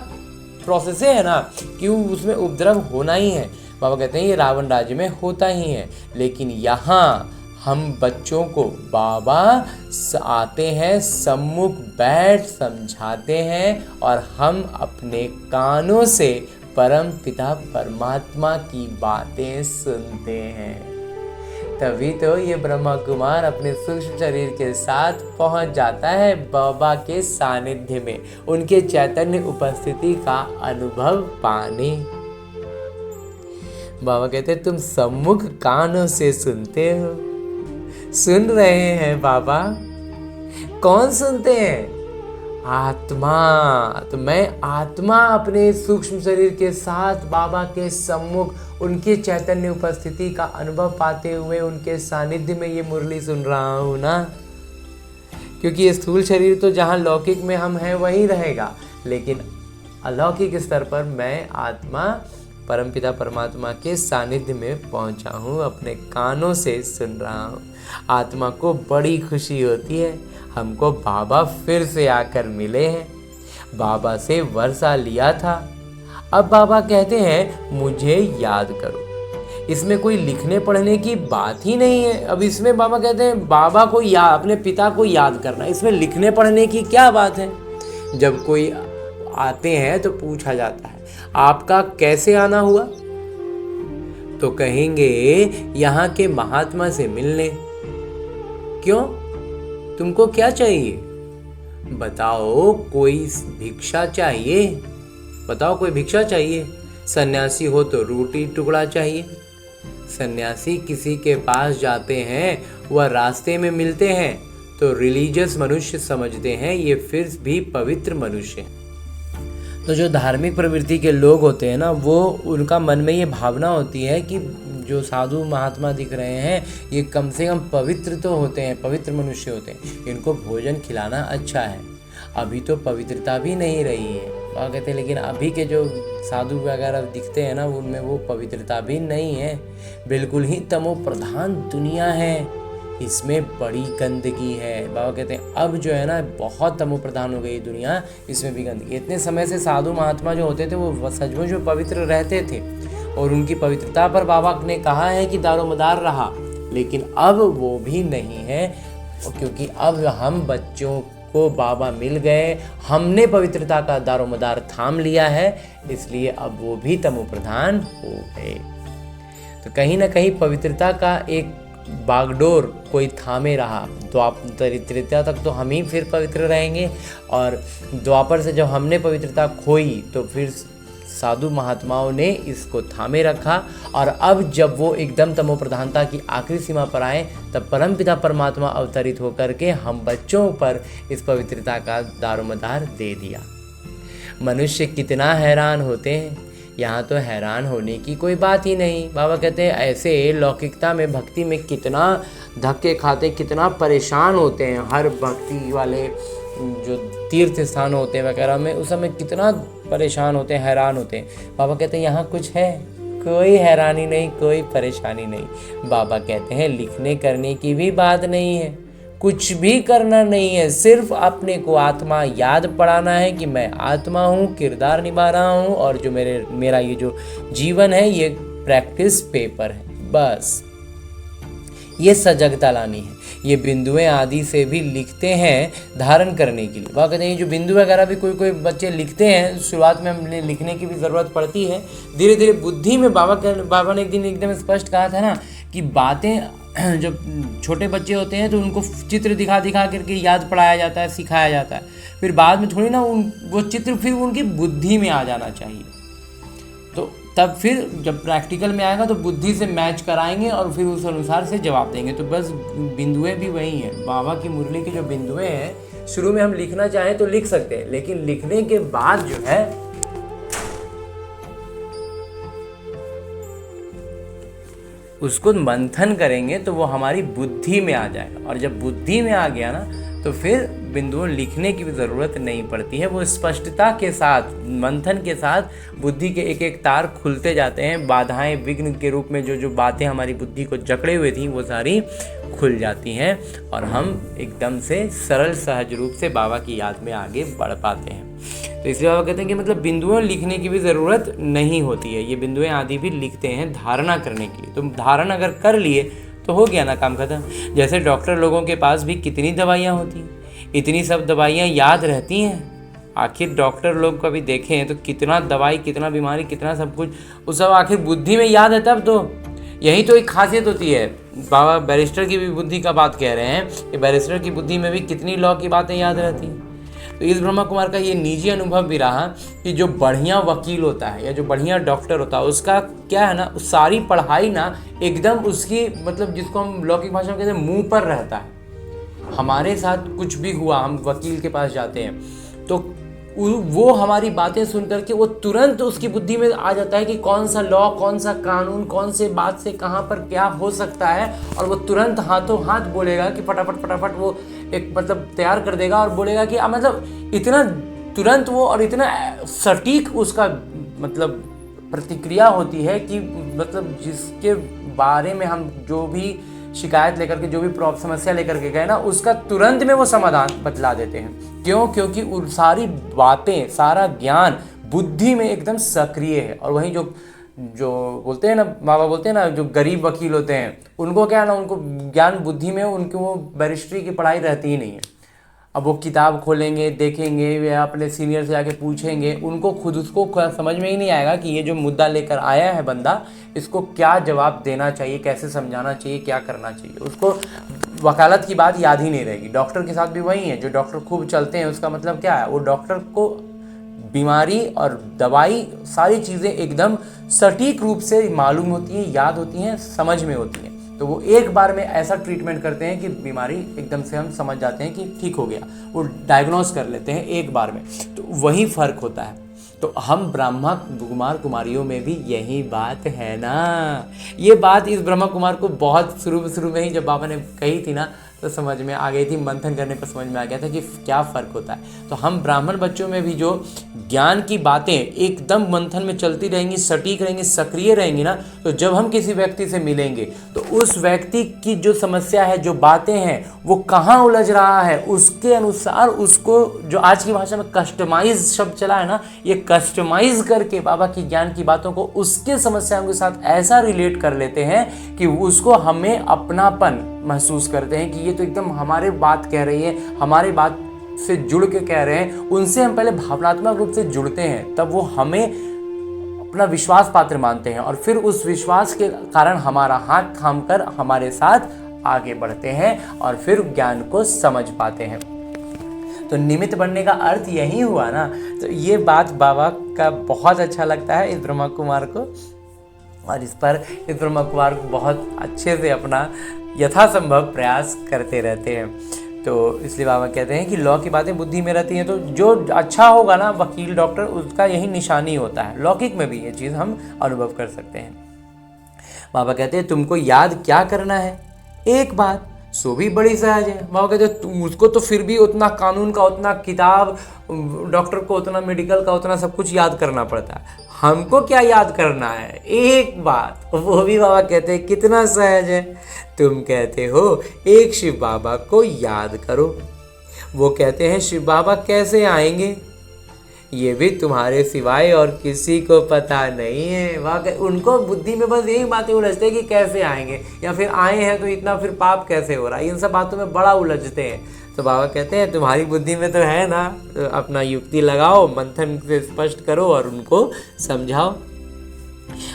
प्रोसेस है ना, कि उसमें उपद्रव होना ही है। बाबा कहते हैं ये रावण राज्य में होता ही है। लेकिन यहाँ हम बच्चों को बाबा आते हैं, सम्मुख बैठ समझाते हैं, और हम अपने कानों से परम पिता परमात्मा की बातें सुनते हैं। तभी तो ये ब्रह्मा कुमार अपने सूक्ष्म शरीर के साथ पहुंच जाता है बाबा के सानिध्य में, उनके चैतन्य उपस्थिति का अनुभव पाने। बाबा कहते हैं तुम सम्मुख कानों से सुनते हो। सुन रहे हैं बाबा। कौन सुनते हैं? आत्मा। तो मैं आत्मा अपने सूक्ष्म शरीर के साथ बाबा के सम्मुख उनके चैतन्य उपस्थिति का अनुभव पाते हुए उनके सानिध्य में ये मुरली सुन रहा हूँ ना। क्योंकि ये स्थूल शरीर तो जहाँ लौकिक में हम हैं वही रहेगा, लेकिन अलौकिक स्तर पर मैं आत्मा परमपिता परमात्मा के सानिध्य में पहुंचा हूँ, अपने कानों से सुन रहा हूँ। आत्मा को बड़ी खुशी होती है, हमको बाबा फिर से आकर मिले हैं। बाबा से वर्षा लिया था, अब बाबा कहते हैं मुझे याद करो। इसमें कोई लिखने पढ़ने की बात ही नहीं है। अब इसमें बाबा कहते हैं बाबा को याद, अपने पिता को याद करना, इसमें लिखने पढ़ने की क्या बात है। जब कोई आते हैं तो पूछा जाता है आपका कैसे आना हुआ, तो कहेंगे यहाँ के महात्मा से मिलने। क्यों, तुमको क्या चाहिए बताओ, कोई भिक्षा चाहिए, बताओ कोई भिक्षा चाहिए। सन्यासी हो तो रोटी टुकड़ा चाहिए। सन्यासी किसी के पास जाते हैं, वह रास्ते में मिलते हैं तो रिलीजियस मनुष्य समझते हैं ये फिर भी पवित्र मनुष्य है। तो जो धार्मिक प्रवृत्ति के लोग होते हैं ना, वो उनका मन में ये भावना होती है कि जो साधु महात्मा दिख रहे हैं ये कम से कम पवित्र तो होते हैं, पवित्र मनुष्य होते हैं, इनको भोजन खिलाना अच्छा है। अभी तो पवित्रता भी नहीं रही है, वह कहते हैं, लेकिन अभी के जो साधु वगैरह दिखते हैं ना, उनमें वो पवित्रता भी नहीं है, बिल्कुल ही तमो प्रधान दुनिया है, इसमें बड़ी गंदगी है। बाबा कहते हैं अब जो है ना बहुत तमो प्रधान हो गई दुनिया, इसमें भी गंदगी। इतने समय से साधु महात्मा जो होते थे वो सचमुच में पवित्र रहते थे और उनकी पवित्रता पर बाबा ने कहा है कि दारोमदार रहा, लेकिन अब वो भी नहीं है, क्योंकि अब हम बच्चों को बाबा मिल गए, हमने पवित्रता का दारोमदार थाम लिया है, इसलिए अब वो भी तमो प्रधान हो गए। तो कहीं ना कहीं पवित्रता का एक बागडोर कोई थामे रहा। त्रेता तक तो हम ही फिर पवित्र रहेंगे, और द्वापर से जब हमने पवित्रता खोई तो फिर साधु महात्माओं ने इसको थामे रखा, और अब जब वो एकदम तमो प्रधानता की आखिरी सीमा पर आए तब परमपिता परमात्मा अवतरित होकर के हम बच्चों पर इस पवित्रता का दारोमदार दे दिया। मनुष्य कितना हैरान होते हैं, यहाँ तो हैरान होने की कोई बात ही नहीं। बाबा कहते हैं ऐसे लौकिकता में, भक्ति में कितना धक्के खाते, कितना परेशान होते हैं। हर भक्ति वाले जो तीर्थ स्थान होते हैं वगैरह में उस समय कितना परेशान होते हैं, हैरान होते हैं। बाबा कहते हैं यहाँ कुछ है, कोई हैरानी नहीं, कोई परेशानी नहीं। बाबा कहते हैं लिखने करने की भी बात नहीं है, कुछ भी करना नहीं है, सिर्फ अपने को आत्मा याद पड़ाना है कि मैं आत्मा हूँ, किरदार निभा रहा हूँ, और जो मेरा ये जो जीवन है ये प्रैक्टिस पेपर है, बस ये सजगता लानी है। ये बिंदुएं आदि से भी लिखते हैं धारण करने के लिए। बाबा कहते हैं जो बिंदु वगैरह भी कोई बच्चे लिखते हैं, शुरुआत में हमें लिखने की भी ज़रूरत पड़ती है, धीरे धीरे बुद्धि में। बाबा ने एक दिन एकदम स्पष्ट कहा था ना कि बातें जब छोटे बच्चे होते हैं तो उनको चित्र दिखा दिखा करके याद पढ़ाया जाता है, सिखाया जाता है, फिर बाद में थोड़ी ना वो चित्र फिर उनकी बुद्धि में आ जाना चाहिए। तो तब फिर जब प्रैक्टिकल में आएगा तो बुद्धि से मैच कराएंगे और फिर उस अनुसार से जवाब देंगे। तो बस बिंदुएं भी वही हैं, बाबा की मुरली की जो बिंदुएं हैं, शुरू में हम लिखना चाहें तो लिख सकते हैं, लेकिन लिखने के बाद जो है उसको मंथन करेंगे तो वो हमारी बुद्धि में आ जाएगा, और जब बुद्धि में आ गया ना तो फिर बिंदुओं लिखने की भी ज़रूरत नहीं पड़ती है। वो स्पष्टता के साथ, मंथन के साथ बुद्धि के एक एक तार खुलते जाते हैं। बाधाएं, विघ्न के रूप में जो बातें हमारी बुद्धि को जकड़े हुए थी वो सारी खुल जाती हैं, और हम एकदम से सरल सहज रूप से बाबा की याद में आगे बढ़ पाते हैं। तो इसलिए बाबा कहते हैं कि मतलब बिंदुओं लिखने की भी ज़रूरत नहीं होती है, ये बिंदुएं आदि भी लिखते हैं धारणा करने के लिए। तो धारण अगर कर लिए तो हो गया ना काम खत्म। जैसे डॉक्टर लोगों के पास भी कितनी दवाइयाँ होती हैं, इतनी सब दवाइयाँ याद रहती हैं। आखिर डॉक्टर लोग को भी देखें तो कितना दवाई, कितना बीमारी, कितना सब कुछ, वो सब आखिर बुद्धि में याद है। तब तो यही तो एक खासियत होती है। बाबा बैरिस्टर की भी बुद्धि का बात कह रहे हैं कि बैरिस्टर की बुद्धि में भी कितनी लॉ की बातें याद रहती हैं। तो इस ब्रह्मा कुमार का ये निजी अनुभव भी रहा कि जो बढ़िया वकील होता है या जो बढ़िया डॉक्टर होता है, उसका क्या है ना, सारी पढ़ाई ना एकदम उसकी, मतलब जिसको हम लौकिक भाषा में कहते हैं, मुंह पर रहता है। हमारे साथ कुछ भी हुआ, हम वकील के पास जाते हैं तो वो हमारी बातें सुन करके वो तुरंत उसकी बुद्धि में आ जाता है कि कौन सा लॉ, कौन सा कानून, कौन से बात से कहाँ पर क्या हो सकता है, और वो तुरंत हाथों हाथ बोलेगा कि फटाफट फटाफट वो एक मतलब तैयार कर देगा और बोलेगा कि मतलब इतना तुरंत वो, और इतना सटीक उसका मतलब प्रतिक्रिया होती है कि मतलब जिसके बारे में हम जो भी शिकायत लेकर के, जो भी समस्या लेकर के गए ना, उसका तुरंत में वो समाधान बतला देते हैं। क्यों? क्योंकि उन सारी बातें, सारा ज्ञान बुद्धि में एकदम सक्रिय है। और वहीं जो जो बोलते हैं ना, बाबा बोलते हैं ना, जो गरीब वकील होते हैं उनको क्या है ना, उनको ज्ञान बुद्धि में उनकी वो बैरिस्ट्री की पढ़ाई रहती ही नहीं है। अब वो किताब खोलेंगे, देखेंगे या अपने सीनियर से जाके पूछेंगे, उनको खुद उसको समझ में ही नहीं आएगा कि ये जो मुद्दा लेकर आया है बंदा, इसको क्या जवाब देना चाहिए, कैसे समझाना चाहिए, क्या करना चाहिए। उसको वकालत की बात याद ही नहीं रहेगी। डॉक्टर के साथ भी वही है, जो डॉक्टर खूब चलते हैं उसका मतलब क्या है, वो डॉक्टर को बीमारी और दवाई सारी चीज़ें एकदम सटीक रूप से मालूम होती हैं, याद होती हैं, समझ में होती हैं। तो वो एक बार में ऐसा ट्रीटमेंट करते हैं कि बीमारी एकदम से हम समझ जाते हैं कि ठीक हो गया, वो डायग्नोस कर लेते हैं एक बार में। तो वही फ़र्क होता है। तो हम ब्रह्मा कुमार कुमारियों में भी यही बात है ना। ये बात इस ब्रह्मा कुमार को बहुत शुरू में ही जब बाबा ने कही थी ना, तो समझ में आ गई थी, मंथन करने पर समझ में आ गया था कि क्या फ़र्क होता है। तो हम ब्राह्मण बच्चों में भी जो ज्ञान की बातें एकदम मंथन में चलती रहेंगी, सटीक रहेंगी, सक्रिय रहेंगी ना, तो जब हम किसी व्यक्ति से मिलेंगे तो उस व्यक्ति की जो समस्या है, जो बातें हैं, वो कहाँ उलझ रहा है, उसके अनुसार उसको, जो आज की भाषा में कस्टमाइज शब्द चला है ना, ये कस्टमाइज करके बाबा की ज्ञान की बातों को उसके समस्याओं के साथ ऐसा रिलेट कर लेते हैं कि उसको हमें अपनापन महसूस करते हैं कि ये तो एकदम हमारे बात कह रही है, हमारी बात से जुड़ के कह रहे हैं। उनसे हम पहले भावनात्मक रूप से जुड़ते हैं, तब वो हमें अपना विश्वास पात्र मानते हैं, और फिर उस विश्वास के कारण हमारा हाथ थाम कर हमारे साथ आगे बढ़ते हैं और फिर ज्ञान को समझ पाते हैं। तो निमित्त बनने का अर्थ यही हुआ ना। तो ये बात बाबा का बहुत अच्छा लगता है इस ब्रह्मा कुमार को, और इस पर इस ब्रह्मा कुमार को बहुत अच्छे से अपना यथासंभव प्रयास करते रहते हैं। तो इसलिए बाबा कहते हैं कि लौ की बातें बुद्धि में रहती हैं। तो जो अच्छा होगा ना वकील डॉक्टर, उसका यही निशानी होता है। लौकिक में भी ये चीज़ हम अनुभव कर सकते हैं। बाबा कहते हैं तुमको याद क्या करना है, एक बात सो भी बड़ी सहज है। बाबा कहते हैं उसको तो फिर भी उतना कानून का, उतना किताब, डॉक्टर को उतना मेडिकल का, उतना सब कुछ याद करना पड़ता है। हमको क्या याद करना है, एक बात, वो भी बाबा कहते हैं कितना सहज है। तुम कहते हो एक शिव बाबा को याद करो। वो कहते हैं शिव बाबा कैसे आएंगे ये भी तुम्हारे सिवाय और किसी को पता नहीं है। वाकई उनको बुद्धि में बस यही बातें उलझते हैं कि कैसे आएंगे, या फिर आए हैं तो इतना फिर पाप कैसे हो रहा है, इन सब बातों में बड़ा उलझते हैं। तो बाबा कहते हैं तुम्हारी बुद्धि में तो है ना, तो अपना युक्ति लगाओ, मंथन से स्पष्ट करो और उनको समझाओ।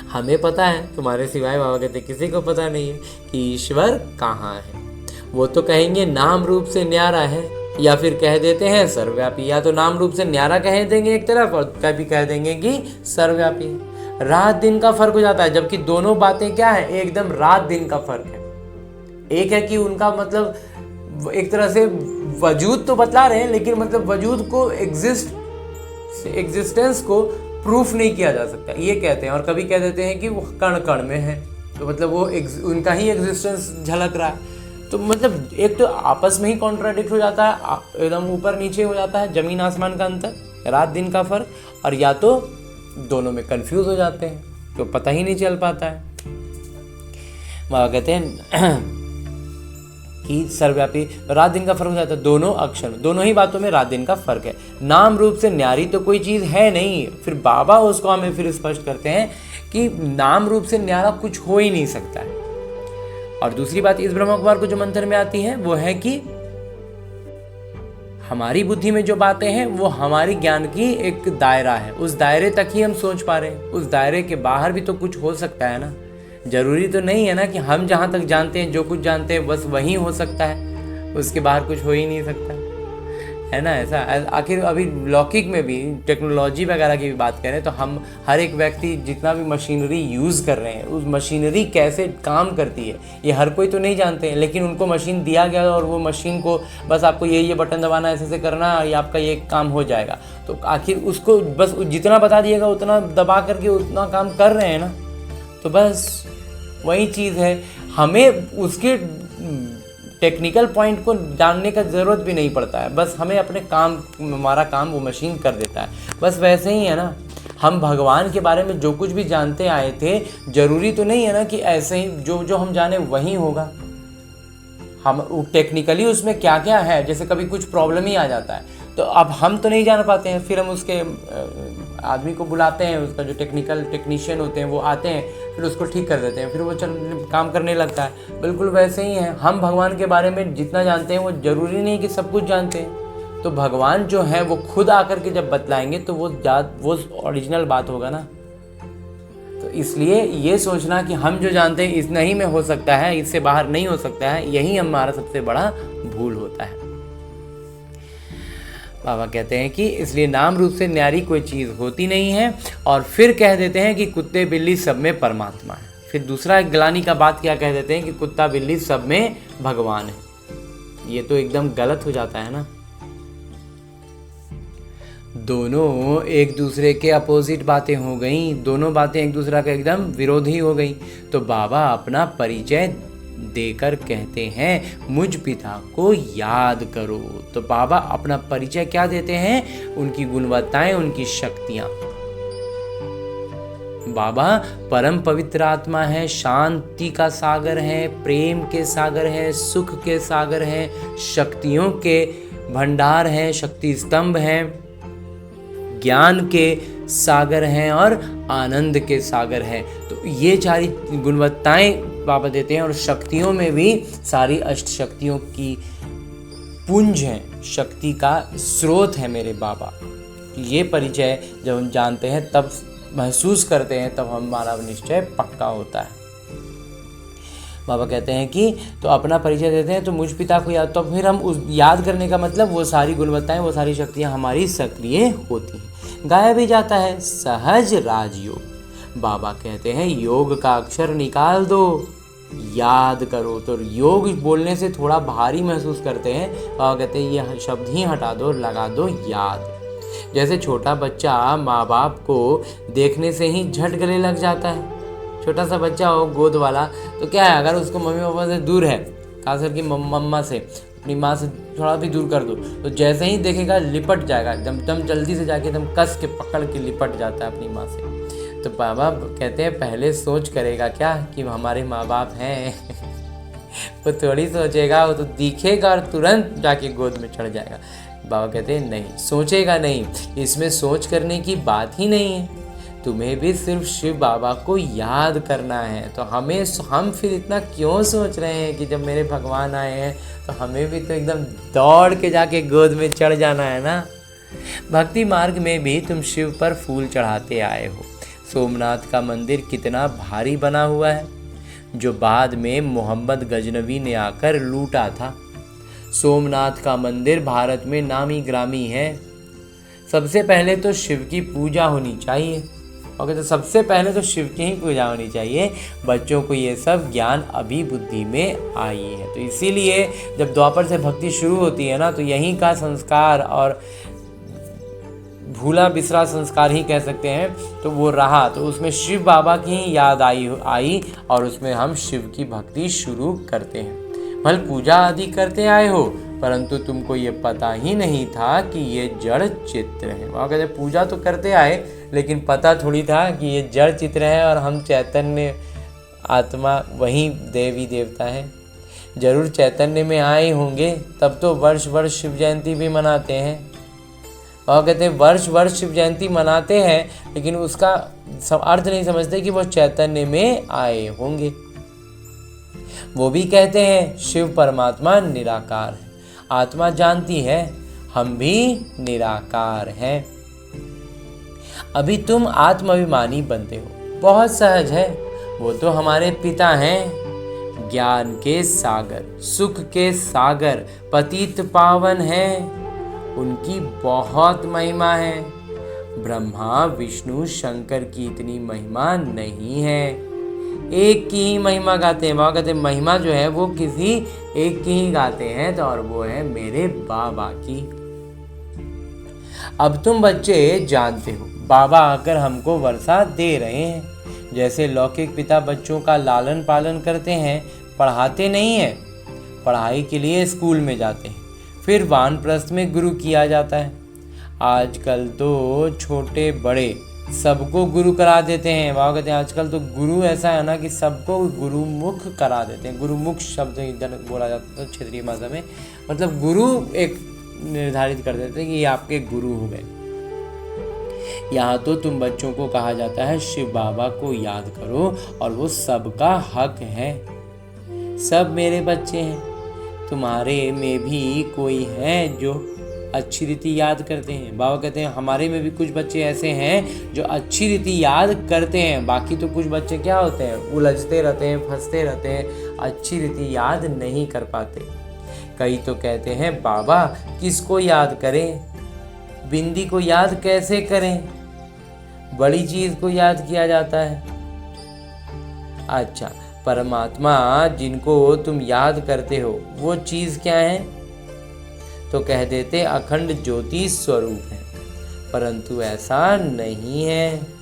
हमें पता है, तुम्हारे सिवाय बाबा कहते किसी को पता नहीं है कि ईश्वर कहाँ है। वो तो कहेंगे नाम रूप से न्यारा है, या फिर कह देते हैं सर्वव्यापी। या तो नाम रूप से न्यारा कह देंगे एक तरफ, और कभी कह देंगे कि सर्वव्यापी। रात दिन का फर्क हो जाता है, जबकि दोनों बातें क्या है, एकदम रात दिन का फर्क है। एक है कि उनका मतलब एक तरह से वजूद तो बतला रहे हैं, लेकिन मतलब वजूद को एग्जिस्टेंस को प्रूफ नहीं किया जा सकता, ये कहते हैं। और कभी कह देते हैं कि वो कण कण में है, तो मतलब वो उनका ही एग्जिस्टेंस झलक रहा है। तो मतलब एक तो आपस में ही कॉन्ट्राडिक्ट हो जाता है, एकदम ऊपर नीचे हो जाता है, जमीन आसमान का अंतर, रात दिन का फर्क, और या तो दोनों में कंफ्यूज हो जाते हैं, तो पता ही नहीं चल पाता है। बाबा कहते हैं कि सर्वव्यापी, रात दिन का फर्क हो जाता है, दोनों अक्षर, दोनों ही बातों में रात दिन का फर्क है। नाम रूप से न्यारी तो कोई चीज़ है नहीं, फिर बाबा उसको हमें फिर स्पष्ट करते हैं कि नाम रूप से न्यारा कुछ हो ही नहीं सकता है। और दूसरी बात इस ब्रह्मा कुमार को जो मंत्र में आती है वो है कि हमारी बुद्धि में जो बातें हैं वो हमारी ज्ञान की एक दायरा है, उस दायरे तक ही हम सोच पा रहे हैं। उस दायरे के बाहर भी तो कुछ हो सकता है ना। जरूरी तो नहीं है ना कि हम जहाँ तक जानते हैं, जो कुछ जानते हैं बस वही हो सकता है, उसके बाहर कुछ हो ही नहीं सकता है ना। ऐसा आखिर अभी लौकिक में भी टेक्नोलॉजी वगैरह की भी बात करें तो हम हर एक व्यक्ति जितना भी मशीनरी यूज़ कर रहे हैं, उस मशीनरी कैसे काम करती है ये हर कोई तो नहीं जानते हैं। लेकिन उनको मशीन दिया गया और वो मशीन को बस आपको ये बटन दबाना, ऐसे ऐसे करना, ये आपका ये काम हो जाएगा। तो आखिर उसको बस जितना बता दिएगा उतना दबा करके उतना काम कर रहे हैं ना। तो बस वही चीज़ है, हमें उसके टेक्निकल पॉइंट को जानने का ज़रूरत भी नहीं पड़ता है, बस हमें अपने काम, हमारा काम वो मशीन कर देता है। बस वैसे ही है ना, हम भगवान के बारे में जो कुछ भी जानते आए थे, ज़रूरी तो नहीं है ना कि ऐसे ही जो हम जाने वही होगा। हम टेक्निकली उसमें क्या क्या है, जैसे कभी कुछ प्रॉब्लम ही आ जाता है तो अब हम तो नहीं जान पाते हैं, फिर हम उसके आदमी को बुलाते हैं, उसका जो टेक्नीशियन होते हैं वो आते हैं, फिर उसको ठीक कर देते हैं, फिर वो काम करने लगता है। बिल्कुल वैसे ही है, हम भगवान के बारे में जितना जानते हैं वो ज़रूरी नहीं कि सब कुछ जानते हैं। तो भगवान जो है वो खुद आकर के जब बतलाएंगे तो वो ओरिजिनल बात होगा ना। तो इसलिए ये सोचना कि हम जो जानते हैं इतना ही में हो सकता है, इससे बाहर नहीं हो सकता है, यही हमारा सबसे बड़ा भूल होता है। बाबा कहते हैं कि इसलिए नाम रूप से न्यारी कोई चीज़ होती नहीं है। और फिर कह देते हैं कि कुत्ते बिल्ली सब में परमात्मा है। फिर दूसरा एक ग्लानि का बात क्या कह देते हैं कि कुत्ता बिल्ली सब में भगवान है। ये तो एकदम गलत हो जाता है ना। दोनों एक दूसरे के अपोजिट बातें हो गई, दोनों बातें एक दूसरे का एकदम विरोधी हो गई। तो बाबा अपना परिचय देकर कहते हैं मुझ पिता को याद करो। तो बाबा अपना परिचय क्या देते हैं? उनकी गुणवत्ताएं, उनकी शक्तियां। बाबा परम पवित्र आत्मा है, शांति का सागर है, प्रेम के सागर है, सुख के सागर है, शक्तियों के भंडार है, शक्ति स्तंभ है, ज्ञान के सागर हैं और आनंद के सागर हैं। तो ये सारी गुणवत्ताएं बाबा देते हैं। और शक्तियों में भी सारी अष्ट शक्तियों की पुंज हैं, शक्ति का स्रोत है मेरे बाबा। ये परिचय जब हम जानते हैं, तब महसूस करते हैं, तब हमारा निश्चय पक्का होता है। बाबा कहते हैं कि तो अपना परिचय देते हैं तो मुझ पिता को याद, तो फिर हम उस याद करने का मतलब वो सारी गुणवत्ताएं, वो सारी शक्तियां हमारी सक्रिय होती हैं। गाया भी जाता है सहज राजयोग। बाबा कहते हैं योग का अक्षर निकाल दो, याद करो। तो योग बोलने से थोड़ा भारी महसूस करते हैं। बाबा कहते हैं ये शब्द ही हटा दो, लगा दो याद। जैसे छोटा बच्चा माँ बाप को देखने से ही झट गले लग जाता है। छोटा सा बच्चा हो गोद वाला, तो क्या है, अगर उसको मम्मी पापा से दूर है, खास करके मम्मा से, अपनी माँ से थोड़ा भी दूर कर दो, तो जैसे ही देखेगा लिपट जाएगा, एकदम जल्दी से जाके एकदम कस के पकड़ के लिपट जाता है अपनी माँ से। तो बाबा कहते हैं पहले सोच करेगा क्या कि हमारे माँ बाप हैं वो थोड़ी सोचेगा, वो तो दिखेगा और तुरंत जाके गोद में चढ़ जाएगा। बाबा कहते हैं नहीं, सोचेगा नहीं, इसमें सोच करने की बात ही नहीं है। तुम्हें भी सिर्फ शिव बाबा को याद करना है। तो हम फिर इतना क्यों सोच रहे हैं कि जब मेरे भगवान आए हैं तो हमें भी तो एकदम दौड़ के जाके गोद में चढ़ जाना है ना। भक्ति मार्ग में भी तुम शिव पर फूल चढ़ाते आए हो। सोमनाथ का मंदिर कितना भारी बना हुआ है, जो बाद में मोहम्मद गजनवी ने आकर लूटा था। सोमनाथ का मंदिर भारत में नामी ग्रामी है। सबसे पहले तो शिव की पूजा होनी चाहिए। ओके, तो सबसे पहले तो शिव की ही पूजा होनी चाहिए। बच्चों को ये सब ज्ञान अभी बुद्धि में आई है। तो इसीलिए जब द्वापर से भक्ति शुरू होती है ना, तो यहीं का संस्कार और भूला बिसरा संस्कार ही कह सकते हैं, तो वो रहा। तो उसमें शिव बाबा की ही याद आई और उसमें हम शिव की भक्ति शुरू करते हैं। भले पूजा आदि करते आए हो, परंतु तुमको ये पता ही नहीं था कि ये जड़ चित्र है। वहाँ कहते पूजा तो करते आए, लेकिन पता थोड़ी था कि ये जड़ चित्र है और हम चैतन्य आत्मा वही देवी देवता है। जरूर चैतन्य में आए होंगे, तब तो वर्ष वर्ष शिव जयंती भी मनाते हैं। और कहते हैं वर्ष वर्ष शिव जयंती मनाते हैं, लेकिन उसका अर्थ नहीं समझते कि वो चैतन्य में आए होंगे। वो भी कहते हैं शिव परमात्मा निराकार है। आत्मा जानती है हम भी निराकार हैं। अभी तुम आत्माभिमानी बनते हो, बहुत सहज है। वो तो हमारे पिता हैं, ज्ञान के सागर, सुख के सागर, पतित पावन है। उनकी बहुत महिमा है। ब्रह्मा विष्णु शंकर की इतनी महिमा नहीं है। एक की ही महिमा गाते हैं। बाबा कहते हैं महिमा जो है वो किसी एक की ही गाते हैं, तो और वो है मेरे बाबा की। अब तुम बच्चे जानते हो, बाबा आकर हमको वर्षा दे रहे हैं। जैसे लौकिक पिता बच्चों का लालन पालन करते हैं, पढ़ाते नहीं हैं, पढ़ाई के लिए स्कूल में जाते हैं, फिर वानप्रस्थ में गुरु किया जाता है। आजकल तो छोटे बड़े सबको गुरु करा देते हैं। बाबा कहते हैं आजकल तो गुरु ऐसा है ना कि सबको गुरुमुख करा देते हैं। गुरुमुख शब्द इधर बोला जाता है क्षेत्रीय भाषा में, मतलब गुरु एक निर्धारित कर देते हैं कि ये आपके गुरु हो गए। यहाँ तो तुम बच्चों को कहा जाता है शिव बाबा को याद करो और वो सबका हक है। सब मेरे बच्चे हैं, तुम्हारे में भी कोई है जो अच्छी रीति याद करते हैं। बाबा कहते हैं हमारे में भी कुछ बच्चे ऐसे हैं जो अच्छी रीति याद करते हैं, बाकी तो कुछ बच्चे क्या होते हैं, उलझते रहते हैं, फंसते रहते हैं, अच्छी रीति याद नहीं कर पाते। कई तो कहते हैं बाबा किसको याद करें, बिंदी को याद कैसे करें, बड़ी चीज को याद किया जाता है। अच्छा, परमात्मा जिनको तुम याद करते हो वो चीज क्या है, तो कह देते अखंड ज्योति स्वरूप है, परंतु ऐसा नहीं है।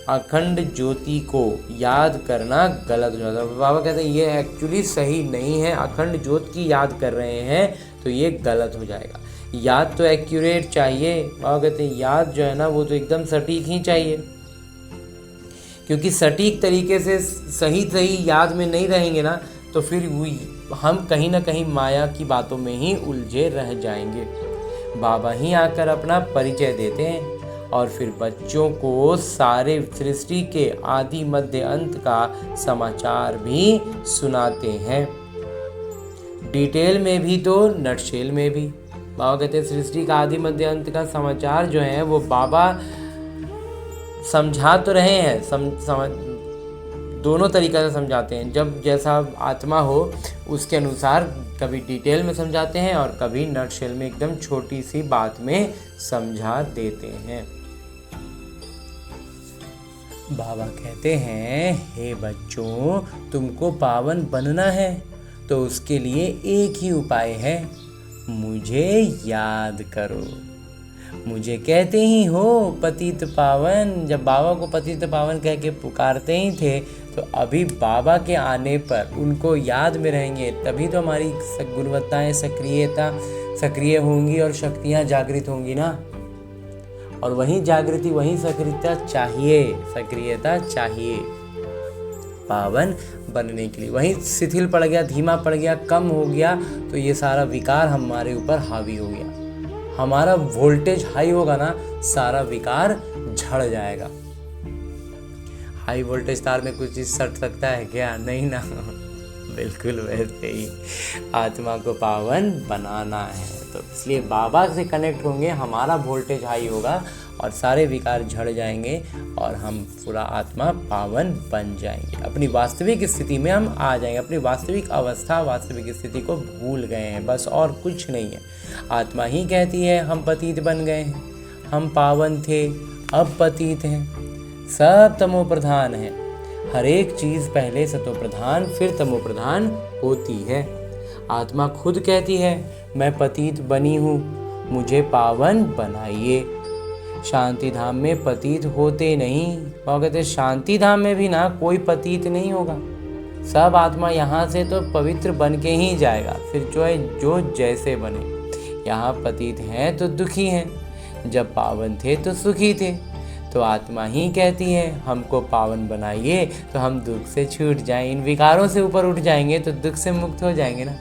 अखंड ज्योति को याद करना गलत हो जाता है। बाबा कहते हैं ये एक्चुअली सही नहीं है, अखंड ज्योति की याद कर रहे हैं तो ये गलत हो जाएगा। याद तो एक्यूरेट चाहिए। बाबा कहते हैं याद जो है ना वो तो एकदम सटीक ही चाहिए, क्योंकि सटीक तरीके से सही याद में नहीं रहेंगे ना तो फिर हम कहीं ना कहीं माया की बातों में ही उलझे रह जाएंगे। बाबा ही आकर अपना परिचय देते हैं और फिर बच्चों को सारे सृष्टि के आदि मध्य अंत का समाचार भी सुनाते हैं, डिटेल में भी तो नटशेल में भी। बाबा कहते हैं सृष्टि का आदि मध्य अंत का समाचार जो है वो बाबा समझा तो रहे हैं, दोनों तरीक़ा से समझाते हैं। जब जैसा आत्मा हो उसके अनुसार कभी डिटेल में समझाते हैं और कभी नटशेल में एकदम छोटी सी बात में समझा देते हैं। बाबा कहते हैं हे बच्चों, तुमको पावन बनना है तो उसके लिए एक ही उपाय है, मुझे याद करो। मुझे कहते ही हो पतित पावन। जब बाबा को पतित पावन कह के पुकारते ही थे तो अभी बाबा के आने पर उनको याद में रहेंगे तभी तो हमारी गुणवत्ताएं सक्रिय होंगी और शक्तियां जागृत होंगी ना। और वही जागृति वही सक्रियता चाहिए पावन बनने के लिए। वहीं शिथिल पड़ गया, धीमा पड़ गया, कम हो गया तो ये सारा विकार हमारे ऊपर हावी हो गया। हमारा वोल्टेज हाई होगा ना, सारा विकार झड़ जाएगा। हाई वोल्टेज तार में कुछ चीज सट सकता है क्या? नहीं ना। बिल्कुल वैसे ही आत्मा को पावन बनाना है तो इसलिए बाबा से कनेक्ट होंगे, हमारा वोल्टेज हाई होगा और सारे विकार झड़ जाएंगे और हम पूरा आत्मा पावन बन जाएंगे। अपनी वास्तविक स्थिति में हम आ जाएंगे, अपनी वास्तविक अवस्था, वास्तविक स्थिति को भूल गए हैं, बस और कुछ नहीं है। आत्मा ही कहती है हम पतित बन गए हैं, हम पावन थे अब पतित हैं, सब तमो प्रधान है। हर एक चीज़ पहले सतो प्रधान फिर तमो प्रधान होती है। आत्मा खुद कहती है मैं पतित बनी हूँ, मुझे पावन बनाइए। शांति धाम में पतित होते नहीं। और कहते शांति धाम में भी ना कोई पतित नहीं होगा, सब आत्मा यहाँ से तो पवित्र बन के ही जाएगा, फिर जो जैसे बने। यहाँ पतित हैं तो दुखी हैं, जब पावन थे तो सुखी थे। तो आत्मा ही कहती है हमको पावन बनाइए तो हम दुख से छूट जाएं, इन विकारों से ऊपर उठ जाएंगे तो दुख से मुक्त हो जाएंगे ना।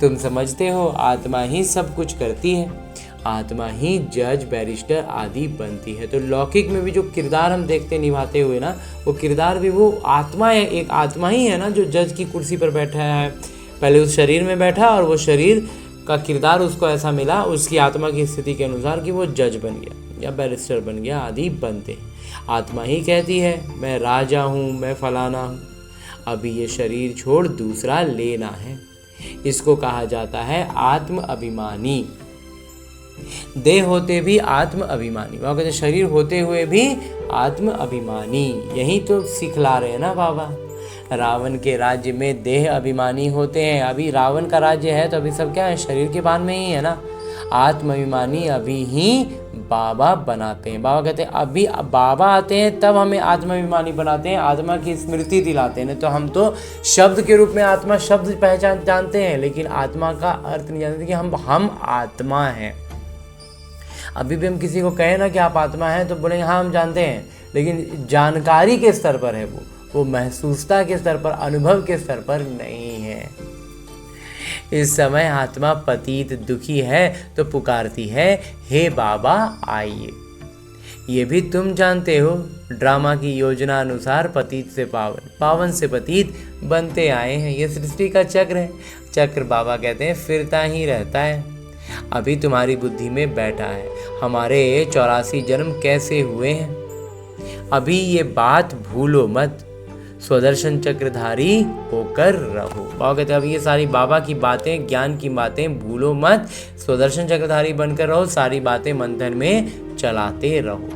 तुम समझते हो आत्मा ही सब कुछ करती है, आत्मा ही जज बैरिस्टर आदि बनती है। तो लौकिक में भी जो किरदार हम देखते निभाते हुए ना, वो किरदार भी वो आत्मा है, एक आत्मा ही है ना जो जज की कुर्सी पर बैठा है। पहले उस शरीर में बैठा और वो शरीर का किरदार उसको ऐसा मिला उसकी आत्मा की स्थिति के अनुसार कि वो जज बन गया या बैरिस्टर बन गया आदि बनते हैं। आत्मा ही कहती है मैं राजा हूँ, मैं फलाना हूँ, अभी ये शरीर छोड़ दूसरा लेना है। इसको कहा जाता है आत्म अभिमानी। देह होते भी आत्म अभिमानी, बाबा कहते शरीर होते हुए भी आत्म अभिमानी। यही तो सिखला रहे हैं ना बाबा। रावण के राज्य में देह अभिमानी होते हैं, अभी रावण का राज्य है तो अभी सब क्या है, शरीर के भान में ही है ना। आत्म अभिमानी अभी ही बाबा बनाते हैं। बाबा कहते हैं अभी बाबा आते हैं तब हमें आत्माभिमानी बनाते हैं, आत्मा की स्मृति दिलाते हैं। नहीं तो हम तो शब्द के रूप में आत्मा शब्द पहचान जानते हैं, लेकिन आत्मा का अर्थ नहीं जानते कि हम आत्मा हैं। अभी भी हम किसी को कहें ना कि आप आत्मा हैं तो बोलेंगे हाँ हम जानते हैं, लेकिन जानकारी के स्तर पर है वो महसूसता के स्तर पर, अनुभव के स्तर पर नहीं है। इस समय आत्मा पतित दुखी है तो पुकारती है हे बाबा आइए। ये भी तुम जानते हो, ड्रामा की योजना अनुसार पतित से पावन, पावन से पतित बनते आए हैं। ये सृष्टि का चक्र है। चक्र बाबा कहते हैं फिरता ही रहता है। अभी तुम्हारी बुद्धि में बैठा है हमारे 84 जन्म कैसे हुए हैं। अभी ये बात भूलो मत, स्वदर्शन चक्रधारी होकर रहो। बाबा कहते हैं अब ये सारी बाबा की बातें, ज्ञान की बातें भूलो मत, स्वदर्शन चक्रधारी बनकर रहो। सारी बातें मंथन में चलाते रहो।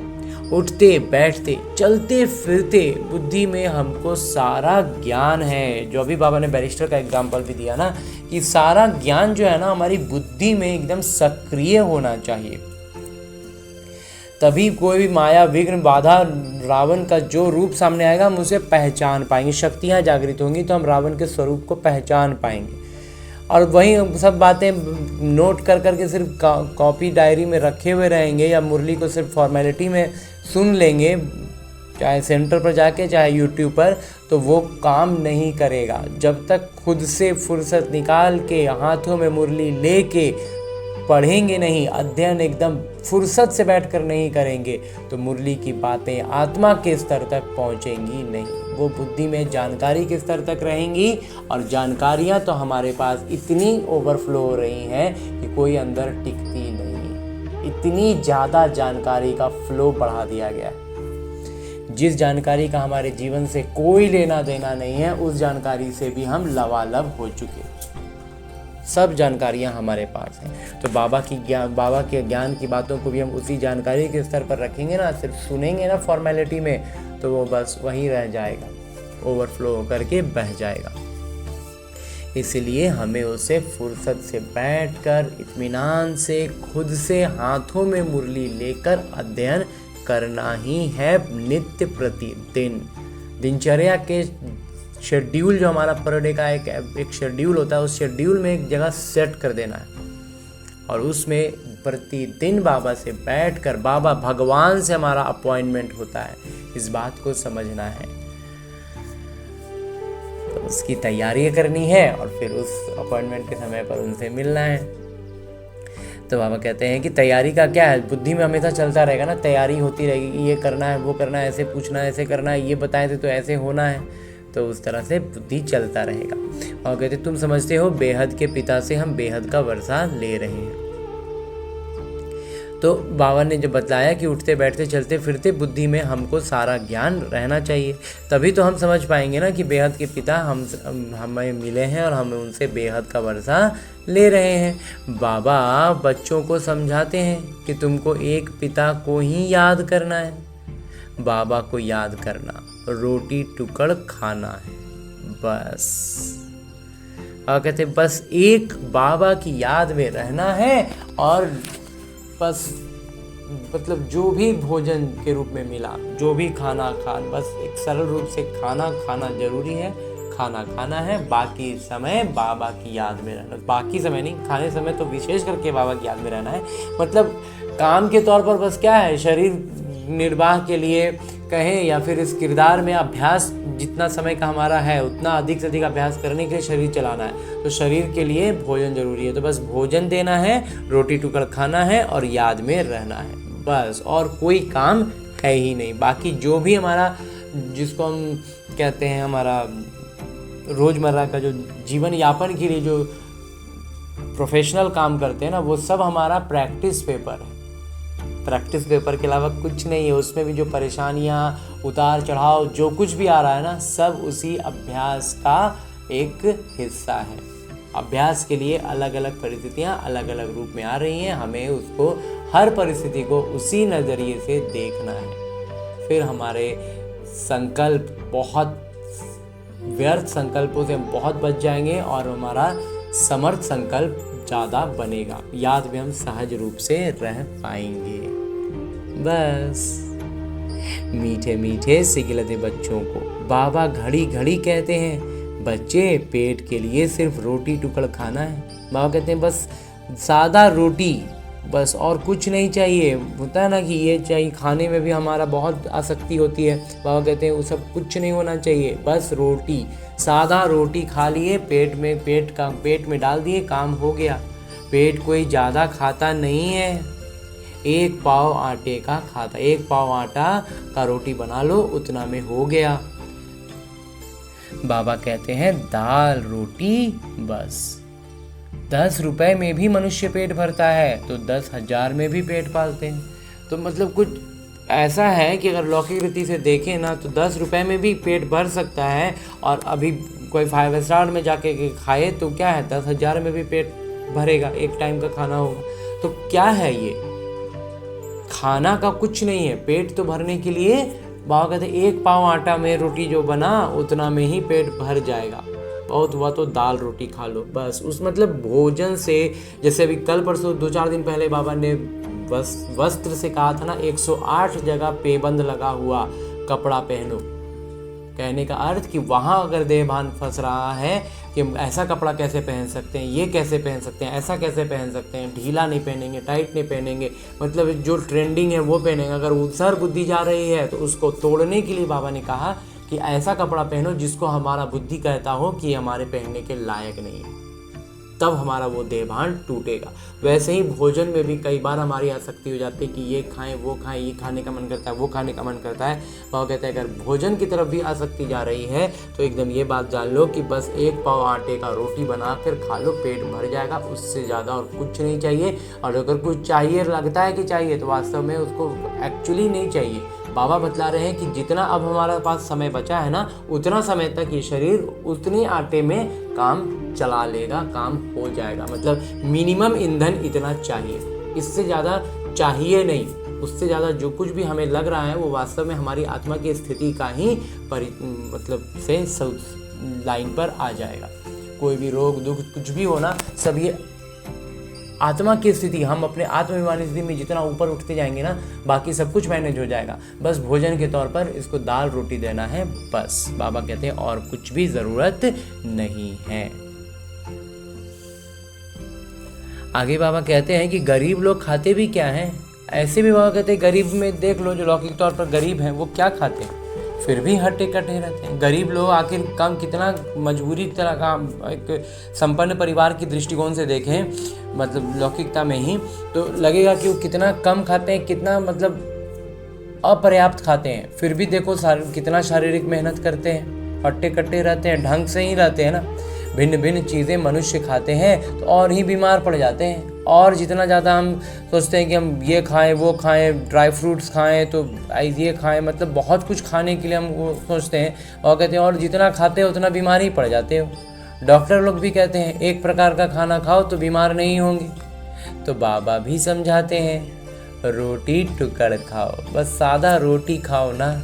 उठते बैठते चलते फिरते बुद्धि में हमको सारा ज्ञान है। जो अभी बाबा ने बैरिस्टर का एग्जाम्पल भी दिया ना, कि सारा ज्ञान जो है ना हमारी बुद्धि में एकदम सक्रिय होना चाहिए। तभी कोई भी माया विघ्न बाधा रावण का जो रूप सामने आएगा हम उसे पहचान पाएंगे। शक्तियाँ जागृत होंगी तो हम रावण के स्वरूप को पहचान पाएंगे। और वहीं सब बातें नोट कर करके सिर्फ कॉपी डायरी में रखे हुए रहेंगे या मुरली को सिर्फ फॉर्मेलिटी में सुन लेंगे, चाहे सेंटर पर जाके चाहे यूट्यूब पर, तो वो काम नहीं करेगा। जब तक खुद से फुर्सत निकाल के हाथों में मुरली लेके पढ़ेंगे नहीं, अध्ययन एकदम फुर्सत से बैठकर नहीं करेंगे, तो मुरली की बातें आत्मा के स्तर तक पहुंचेंगी नहीं। वो बुद्धि में जानकारी के स्तर तक रहेंगी। और जानकारियां तो हमारे पास इतनी ओवरफ्लो हो रही हैं कि कोई अंदर टिकती नहीं। इतनी ज़्यादा जानकारी का फ्लो बढ़ा दिया गया है। जिस जानकारी का हमारे जीवन से कोई लेना देना नहीं है, उस जानकारी से भी हम लबालब हो चुके। सब जानकारियां हमारे पास हैं। तो बाबा के ज्ञान की बातों को भी हम उसी जानकारी के स्तर पर रखेंगे ना, सिर्फ सुनेंगे ना फॉर्मेलिटी में, तो वो बस वहीं रह जाएगा, ओवरफ्लो होकर के बह जाएगा। इसलिए हमें उसे फुर्सत से बैठकर इत्मीनान से खुद से हाथों में मुरली लेकर अध्ययन करना ही है नित्य प्रतिदिन। दिनचर्या के शेड्यूल जो हमारा पर डे का एक शेड्यूल होता है, उस शेड्यूल में एक जगह सेट कर देना है और उसमें प्रतिदिन बाबा से बैठकर, बाबा भगवान से हमारा अपॉइंटमेंट होता है, इस बात को समझना है। तो उसकी तैयारी करनी है और फिर उस अपॉइंटमेंट के समय पर उनसे मिलना है। तो बाबा कहते हैं कि तैयारी का क्या है, बुद्धि में हमेशा चलता रहेगा ना, तैयारी होती रहेगी, ये करना है वो करना है, ऐसे पूछना है ऐसे करना है, ये बताए थे तो ऐसे होना है, तो उस तरह से बुद्धि चलता रहेगा। और कहते तुम समझते हो बेहद के पिता से हम बेहद का वर्षा ले रहे हैं। तो बाबा ने जो बताया कि उठते बैठते चलते फिरते बुद्धि में हमको सारा ज्ञान रहना चाहिए, तभी तो हम समझ पाएंगे ना कि बेहद के पिता हमें मिले हैं और हम उनसे बेहद का वर्षा ले रहे हैं। बाबा बच्चों को समझाते हैं कि तुमको एक पिता को ही याद करना है, बाबा को याद करना, रोटी टुकड़ खाना है बस। और कहते बस एक बाबा की याद में रहना है और बस मतलब जो भी भोजन के रूप में मिला, जो भी खाना बस एक सरल रूप से खाना खाना जरूरी है, खाना खाना है, बाकी समय बाबा की याद में रहना। बाकी समय नहीं, खाने समय तो विशेष करके बाबा की याद में रहना है। मतलब काम के तौर पर बस क्या है, शरीर निर्वाह के लिए कहें या फिर इस किरदार में अभ्यास जितना समय का हमारा है उतना अधिक से अधिक अभ्यास करने के लिए शरीर चलाना है, तो शरीर के लिए भोजन जरूरी है। तो बस भोजन देना है, रोटी टुकड़ खाना है और याद में रहना है बस, और कोई काम है ही नहीं। बाकी जो भी हमारा, जिसको हम कहते हैं हमारा रोज़मर्रा का जो जीवन यापन के लिए जो प्रोफेशनल काम करते हैं ना, वो सब हमारा प्रैक्टिस पेपर है। प्रैक्टिस पेपर के अलावा कुछ नहीं है। उसमें भी जो परेशानियाँ, उतार चढ़ाव, जो कुछ भी आ रहा है ना, सब उसी अभ्यास का एक हिस्सा है। अभ्यास के लिए अलग अलग परिस्थितियाँ अलग अलग रूप में आ रही हैं, हमें उसको हर परिस्थिति को उसी नज़रिए से देखना है। फिर हमारे संकल्प, बहुत व्यर्थ संकल्पों से हम बहुत बच जाएंगे और हमारा समर्थ संकल्प ज़्यादा बनेगा, याद में हम सहज रूप से रह पाएंगे। बस मीठे मीठे सिगिलते बच्चों को बाबा घड़ी घड़ी कहते हैं, बच्चे पेट के लिए सिर्फ रोटी टुकड़ खाना है। बाबा कहते हैं बस सादा रोटी, बस और कुछ नहीं चाहिए। होता है ना कि ये चाहिए, खाने में भी हमारा बहुत आसक्ति होती है। बाबा कहते हैं वो सब कुछ नहीं होना चाहिए, बस रोटी, सादा रोटी खा लिए, पेट में डाल दिए, काम हो गया। पेट कोई ज़्यादा खाता नहीं है, एक पाव आटे का खाता, एक पाव आटा का रोटी बना लो, उतना में हो गया। बाबा कहते हैं दाल रोटी बस। 10 रुपए में भी मनुष्य पेट भरता है, तो 10,000 में भी पेट पालते हैं। तो मतलब कुछ ऐसा है कि अगर लौकिक रीति से देखें ना, तो 10 रुपए में भी पेट भर सकता है, और अभी कोई 5 स्टार में जाके खाए तो क्या है, 10,000 में भी पेट भरेगा, एक टाइम का खाना होगा। तो क्या है ये, खाना का कुछ नहीं है, पेट तो भरने के लिए बाबा कहते हैं एक पाव आटा में रोटी जो बना उतना में ही पेट भर जाएगा, बहुत हुआ तो दाल रोटी खा लो बस। उस मतलब भोजन से, जैसे अभी कल परसों 2-4 दिन पहले बाबा ने वस्त्र से कहा था ना, 108 जगह पेबंद लगा हुआ कपड़ा पहनो। कहने का अर्थ कि वहाँ अगर देहभान फंस रहा है कि ऐसा कपड़ा कैसे पहन सकते हैं, ये कैसे पहन सकते हैं, ऐसा कैसे पहन सकते हैं, ढीला नहीं पहनेंगे, टाइट नहीं पहनेंगे, मतलब जो ट्रेंडिंग है वो पहनेंगे, अगर उत्सर बुद्धि जा रही है तो उसको तोड़ने के लिए बाबा ने कहा कि ऐसा कपड़ा पहनो जिसको हमारा बुद्धि कहता हो कि हमारे पहनने के लायक नहीं है, तब हमारा वो देहभान टूटेगा। वैसे ही भोजन में भी कई बार हमारी आसक्ति हो जाती है कि ये खाएं वो खाएं, ये खाने का मन करता है, वो खाने का मन करता है। बाबा कहते हैं अगर भोजन की तरफ भी आसक्ति जा रही है तो एकदम ये बात जान लो कि बस एक पाव आटे का रोटी बना कर खा लो, पेट भर जाएगा, उससे ज़्यादा और कुछ नहीं चाहिए। और अगर कुछ चाहिए, लगता है कि चाहिए, तो वास्तव में उसको एक्चुअली नहीं चाहिए। बाबा बतला रहे हैं कि जितना अब हमारे पास समय बचा है ना, उतना समय तक ये शरीर उतने आटे में काम चला लेगा, काम हो जाएगा। मतलब मिनिमम ईंधन इतना चाहिए, इससे ज़्यादा चाहिए नहीं। उससे ज़्यादा जो कुछ भी हमें लग रहा है वो वास्तव में हमारी आत्मा की स्थिति का ही मतलब से लाइन पर आ जाएगा। कोई भी रोग दुख कुछ भी हो ना, सब ये आत्मा की स्थिति, हम अपने आत्माभिमानी स्थिति में जितना ऊपर उठते जाएंगे ना, बाकी सब कुछ मैनेज हो जाएगा। बस भोजन के तौर पर इसको दाल रोटी देना है बस। बाबा कहते हैं और कुछ भी ज़रूरत नहीं है। आगे बाबा कहते हैं कि गरीब लोग खाते भी क्या हैं। ऐसे भी बाबा कहते हैं गरीब में देख लो, जो लौकिक तौर पर गरीब हैं वो क्या खाते हैं, फिर भी हट्टे कट्टे रहते हैं। गरीब लोग आखिर कम कितना मजबूरी की तरह का, एक संपन्न परिवार की दृष्टिकोण से देखें, मतलब लौकिकता में ही, तो लगेगा कि वो कितना कम खाते हैं, कितना मतलब अपर्याप्त खाते हैं। फिर भी देखो कितना शारीरिक मेहनत करते हैं, हट्टे कट्टे रहते हैं, ढंग से ही रहते हैं ना। भिन्न भिन्न चीज़ें मनुष्य खाते हैं तो और ही बीमार पड़ जाते हैं। और जितना ज़्यादा हम सोचते हैं कि हम ये खाएं वो खाएं, ड्राई फ्रूट्स खाएं, तो ये खाएं, मतलब बहुत कुछ खाने के लिए हम वो सोचते हैं, और कहते हैं और जितना खाते हो उतना बीमार ही पड़ जाते हो। डॉक्टर लोग भी कहते हैं एक प्रकार का खाना खाओ तो बीमार नहीं होंगे। तो बाबा भी समझाते हैं रोटी टुकड़ खाओ, बस सादा रोटी खाओ ना,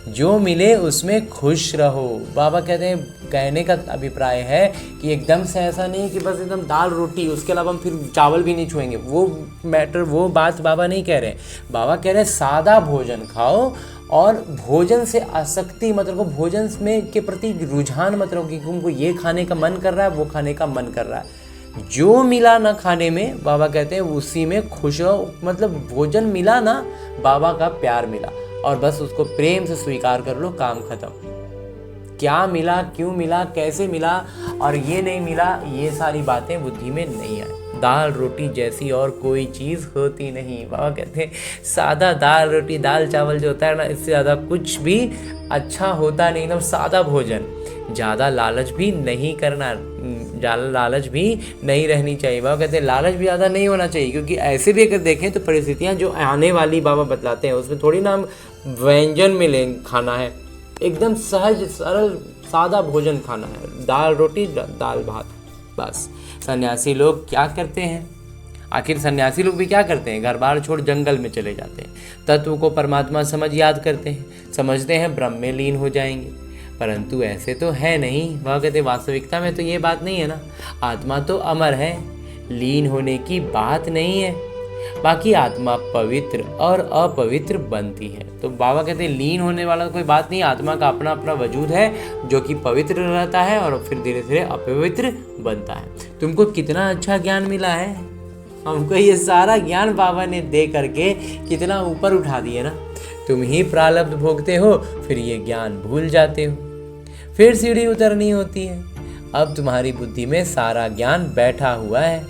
जो मिले उसमें खुश रहो। बाबा कहते हैं, कहने का अभिप्राय है कि एकदम से ऐसा नहीं कि बस एकदम दाल रोटी, उसके अलावा हम फिर चावल भी नहीं छुएंगे, वो मैटर, वो बात बाबा नहीं कह रहे हैं। बाबा कह रहे हैं सादा भोजन खाओ, और भोजन से आसक्ति मत रखो, भोजन में के प्रति रुझान मत रखो कि तुमको ये खाने का मन कर रहा है, वो खाने का मन कर रहा है। जो मिला ना खाने में, बाबा कहते हैं उसी में खुश रहो। मतलब भोजन मिला ना, बाबा का प्यार मिला, और बस उसको प्रेम से स्वीकार कर लो, काम खत्म। क्या मिला, क्यों मिला, कैसे मिला और ये नहीं मिला, ये सारी बातें बुद्धि में नहीं आए। दाल रोटी जैसी और कोई चीज़ होती नहीं। बाबा कहते हैं सादा दाल रोटी, दाल चावल जो होता है ना, इससे ज़्यादा कुछ भी अच्छा होता नहीं। एकदम सादा भोजन, ज़्यादा लालच भी नहीं करना, ज़्यादा लालच भी नहीं रहनी चाहिए। बाबा कहते हैं लालच भी ज़्यादा नहीं होना चाहिए, क्योंकि ऐसे भी अगर देखें तो परिस्थितियाँ जो आने वाली बाबा बतलाते हैं उसमें थोड़ी ना हम व्यंजन में ले खाना है, एकदम सहज सरल सादा भोजन खाना है, दाल रोटी दाल भात बस। सन्यासी लोग क्या करते हैं, आखिर सन्यासी लोग भी क्या करते हैं, घर बार छोड़ जंगल में चले जाते हैं, तत्व को परमात्मा समझ याद करते हैं, समझते हैं ब्रह्म में लीन हो जाएंगे, परंतु ऐसे तो है नहीं। वह कहते वास्तविकता में तो ये बात नहीं है ना, आत्मा तो अमर है, लीन होने की बात नहीं है। बाकी आत्मा पवित्र और अपवित्र बनती है। तो बाबा कहते हैं लीन होने वाला कोई बात नहीं, आत्मा का अपना अपना वजूद है जो कि पवित्र रहता है और फिर धीरे धीरे अपवित्र बनता है। तुमको कितना अच्छा ज्ञान मिला है, हमको ये सारा ज्ञान बाबा ने दे करके कितना ऊपर उठा दिया ना। तुम ही प्रारब्ध भोगते हो, फिर ये ज्ञान भूल जाते हो, फिर सीढ़ी उतरनी होती है। अब तुम्हारी बुद्धि में सारा ज्ञान बैठा हुआ है,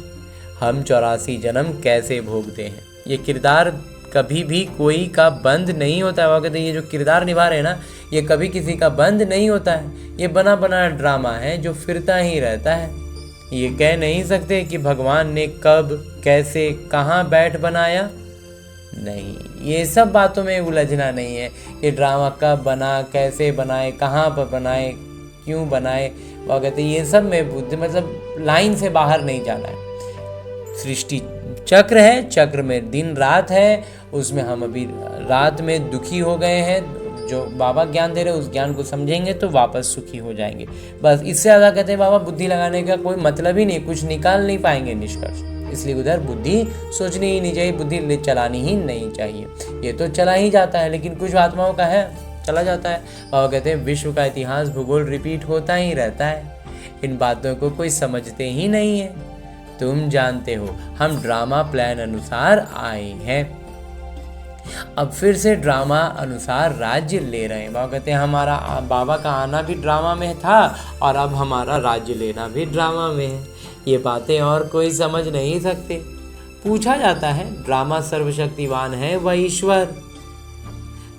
हम 84 जन्म कैसे भोगते हैं ये किरदार कभी भी कोई का बंद नहीं होता है। वो कहते हैं ये जो किरदार निभा रहे हैं ना, ये कभी किसी का बंद नहीं होता है, ये बना बना ड्रामा है जो फिरता ही रहता है। ये कह नहीं सकते कि भगवान ने कब कैसे कहाँ बैठ बनाया, नहीं, ये सब बातों में उलझना नहीं है। ये ड्रामा कब बना, कैसे बनाए, कहाँ पर बनाए, क्यों बनाए, वो कहते हैं ये सब में बुद्धि मतलब लाइन से बाहर नहीं जाना है। सृष्टि चक्र है, चक्र में दिन रात है, उसमें हम अभी रात में दुखी हो गए हैं, जो बाबा ज्ञान दे रहे हैं उस ज्ञान को समझेंगे तो वापस सुखी हो जाएंगे। बस इससे ज़्यादा कहते हैं बाबा बुद्धि लगाने का कोई मतलब ही नहीं, कुछ निकाल नहीं पाएंगे निष्कर्ष। इसलिए उधर बुद्धि सोचनी ही नहीं चाहिए, बुद्धि चलानी ही नहीं चाहिए। ये तो चला ही जाता है, लेकिन कुछ आत्माओं का है चला जाता है। और कहते हैं विश्व का इतिहास भूगोल रिपीट होता ही रहता है, इन बातों को कोई समझते ही नहीं है। तुम जानते हो हम ड्रामा प्लान अनुसार आए हैं, अब फिर से ड्रामा अनुसार राज्य ले रहे हैं। बाबा कहते हैं हमारा बाबा का आना भी ड्रामा में था और अब हमारा राज्य लेना भी ड्रामा में है। ये बातें और कोई समझ नहीं सकते। पूछा जाता है ड्रामा सर्वशक्तिवान है वह ईश्वर,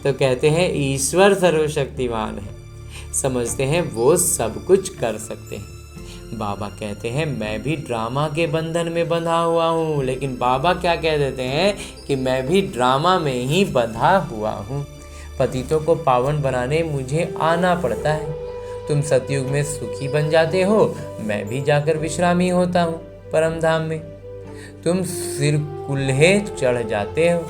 तो कहते हैं ईश्वर सर्वशक्तिवान है, समझते हैं वो सब कुछ कर सकते हैं। बाबा कहते हैं मैं भी ड्रामा के बंधन में बंधा हुआ हूँ, लेकिन बाबा क्या कह देते हैं कि मैं भी ड्रामा में ही बंधा हुआ हूँ। पतितों को पावन बनाने मुझे आना पड़ता है। तुम सतयुग में सुखी बन जाते हो, मैं भी जाकर विश्रामी होता हूँ परम धाम में। तुम सिर कुल्हे चढ़ जाते हो,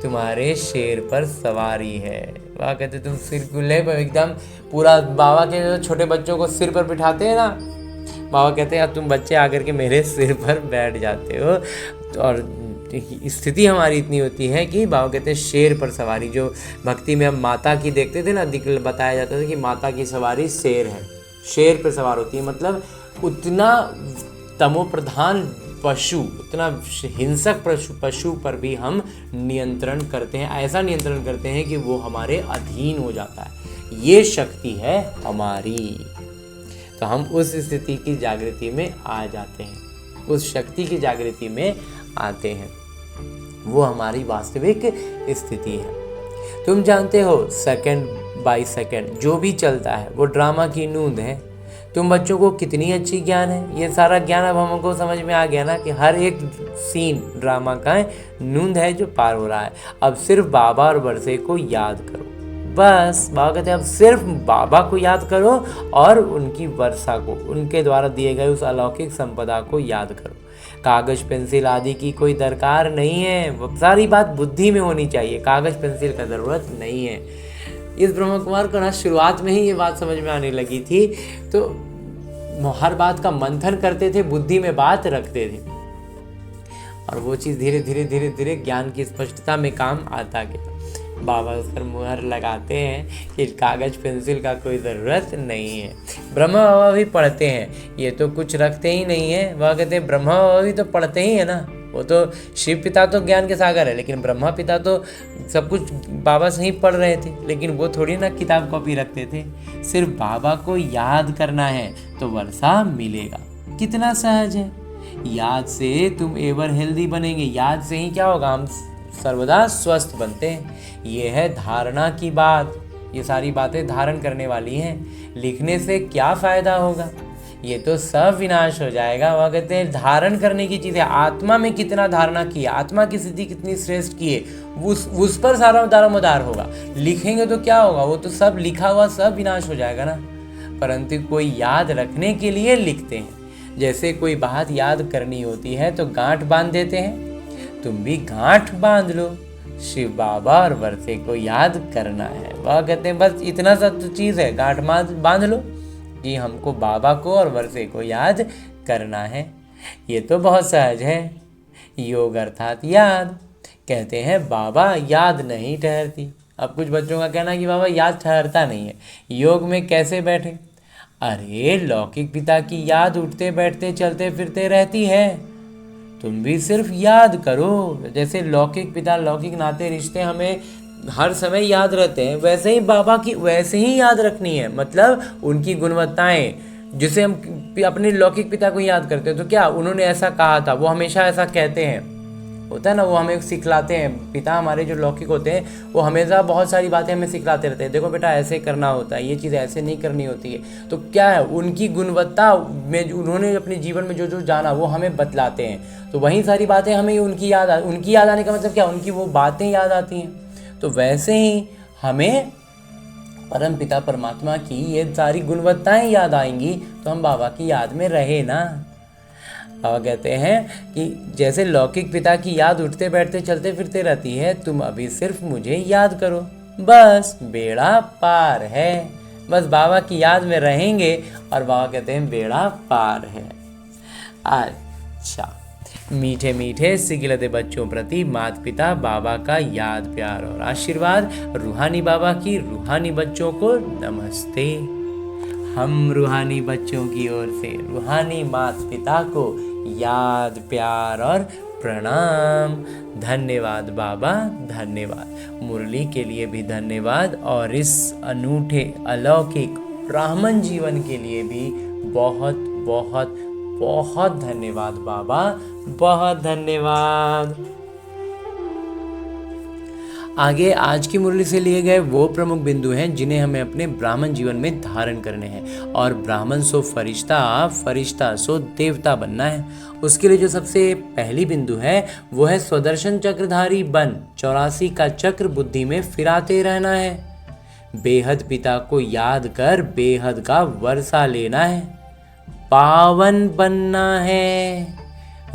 तुम्हारे शेर पर सवारी है। बाबा कहते तुम सिर कुल्हे पर एकदम पूरा, बाबा के जो छोटे बच्चों को सिर पर बिठाते हैं ना, बाबा कहते हैं अब तुम बच्चे आकर के मेरे सिर पर बैठ जाते हो। और स्थिति हमारी इतनी होती है कि बाबा कहते हैं शेर पर सवारी। जो भक्ति में हम माता की देखते थे ना, बताया जाता था कि माता की सवारी शेर है, शेर पर सवार होती है। मतलब उतना तमोप्रधान पशु, उतना हिंसक पशु पर भी हम नियंत्रण करते हैं, ऐसा नियंत्रण करते हैं कि वो हमारे अधीन हो जाता है। ये शक्ति है हमारी, तो हम उस स्थिति की जागृति में आ जाते हैं, उस शक्ति की जागृति में आते हैं, वो हमारी वास्तविक स्थिति है। तुम जानते हो सेकंड बाय सेकंड जो भी चलता है वो ड्रामा की नूंद है। तुम बच्चों को कितनी अच्छी ज्ञान है, ये सारा ज्ञान अब हमको समझ में आ गया ना कि हर एक सीन ड्रामा का नूंद है जो पार हो रहा है। अब सिर्फ बाबा और बरसे को याद करो, बस। बाबा कहते हैं अब सिर्फ बाबा को याद करो और उनकी वर्षा को, उनके द्वारा दिए गए उस अलौकिक संपदा को याद करो। कागज पेंसिल आदि की कोई दरकार नहीं है, सारी बात बुद्धि में होनी चाहिए, कागज पेंसिल का ज़रूरत नहीं है। इस ब्रह्म कुमार को ना शुरुआत में ही ये बात समझ में आने लगी थी, तो हर बात का मंथन करते थे, बुद्धि में बात रखते थे, और वो चीज़ धीरे धीरे धीरे धीरे ज्ञान की स्पष्टता में काम आता गया। बाबा उस पर मुहर लगाते हैं कि कागज पेंसिल का कोई ज़रूरत नहीं है। ब्रह्मा बाबा भी पढ़ते हैं, ये तो कुछ रखते ही नहीं है। वह कहते हैं ब्रह्मा बाबा भी तो पढ़ते ही है ना, वो तो शिव पिता तो ज्ञान के सागर है, लेकिन ब्रह्मा पिता तो सब कुछ बाबा से ही पढ़ रहे थे, लेकिन वो थोड़ी ना किताब कॉपी रखते थे। सिर्फ बाबा को याद करना है तो वर्षा मिलेगा। कितना सहज है, याद से तुम एवर हेल्दी बनेंगे। याद से ही क्या होगा, हम सर्वदा स्वस्थ बनते हैं। ये है धारणा की बात, ये सारी बातें धारण करने वाली हैं। लिखने से क्या फ़ायदा होगा, ये तो सब विनाश हो जाएगा। वह कहते हैं धारण करने की चीज़ है। आत्मा में कितना धारणा की है, आत्मा की स्थिति कितनी श्रेष्ठ की है, उस पर सारा दारोमदार होगा। लिखेंगे तो क्या होगा, वो तो सब लिखा हुआ सब विनाश हो जाएगा ना। परंतु कोई याद रखने के लिए लिखते हैं। जैसे कोई बात याद करनी होती है तो गांठ बांध देते हैं, तुम भी गांठ बांध लो। शिव बाबा और वर्षे को याद करना है। वह कहते हैं बस इतना सा तो चीज़ है, गांठ बांध लो कि हमको बाबा को और वर्षे को याद करना है। ये तो बहुत सहज है। योग अर्थात याद। कहते हैं बाबा याद नहीं ठहरती। अब कुछ बच्चों का कहना है कि बाबा याद ठहरता नहीं है, योग में कैसे बैठे। अरे लौकिक पिता की याद उठते बैठते चलते फिरते रहती है, तुम भी सिर्फ याद करो। जैसे लौकिक पिता, लौकिक नाते रिश्ते हमें हर समय याद रहते हैं, वैसे ही बाबा की वैसे ही याद रखनी है। मतलब उनकी गुणवत्ताएं, जिसे हम अपने लौकिक पिता को याद करते हैं तो क्या उन्होंने ऐसा कहा था, वो हमेशा ऐसा कहते हैं, होता है ना, वो हमें सिखलाते हैं। पिता हमारे जो लौकिक होते हैं वो हमेशा बहुत सारी बातें हमें सिखलाते रहते हैं, देखो बेटा ऐसे करना होता है, ये चीज़ ऐसे नहीं करनी होती है। तो क्या है, उनकी गुणवत्ता में उन्होंने अपने जीवन में जो जो जाना वो हमें बतलाते हैं। तो वही सारी बातें हमें उनकी याद आने का मतलब क्या, उनकी वो बातें याद आती हैं। तो वैसे ही हमें परम पिता परमात्मा की ये सारी गुणवत्ताएं याद आएंगी तो हम बाबा की याद में रहे ना। बाबा कहते हैं कि जैसे लौकिक पिता की याद उठते बैठते चलते फिरते रहती है, तुम अभी सिर्फ मुझे याद करो, बस बेड़ा पार है। बस बाबा की याद में रहेंगे और बाबा कहते हैं बेड़ा पार है। अच्छा, मीठे मीठे सिगिलते बच्चों प्रति माता पिता बाबा का याद प्यार और आशीर्वाद। रूहानी बाबा की रूहानी बच्चों को नमस्ते। हम रूहानी बच्चों की ओर से रूहानी माता पिता को याद प्यार और प्रणाम। धन्यवाद बाबा, धन्यवाद। मुरली के लिए भी धन्यवाद और इस अनूठे अलौकिक ब्राह्मण जीवन के लिए भी बहुत बहुत बहुत धन्यवाद बाबा, बहुत धन्यवाद। आगे आज की मुरली से लिए गए वो प्रमुख बिंदु हैं जिन्हें हमें अपने ब्राह्मण जीवन में धारण करने हैं। और ब्राह्मण सो फरिश्ता, फरिश्ता सो देवता बनना है। उसके लिए जो सबसे पहली बिंदु है वो है स्वदर्शन चक्रधारी बन 84 का चक्र बुद्धि में फिराते रहना है। बेहद पिता को याद कर बेहद का वर्षा लेना है। पावन बनना है।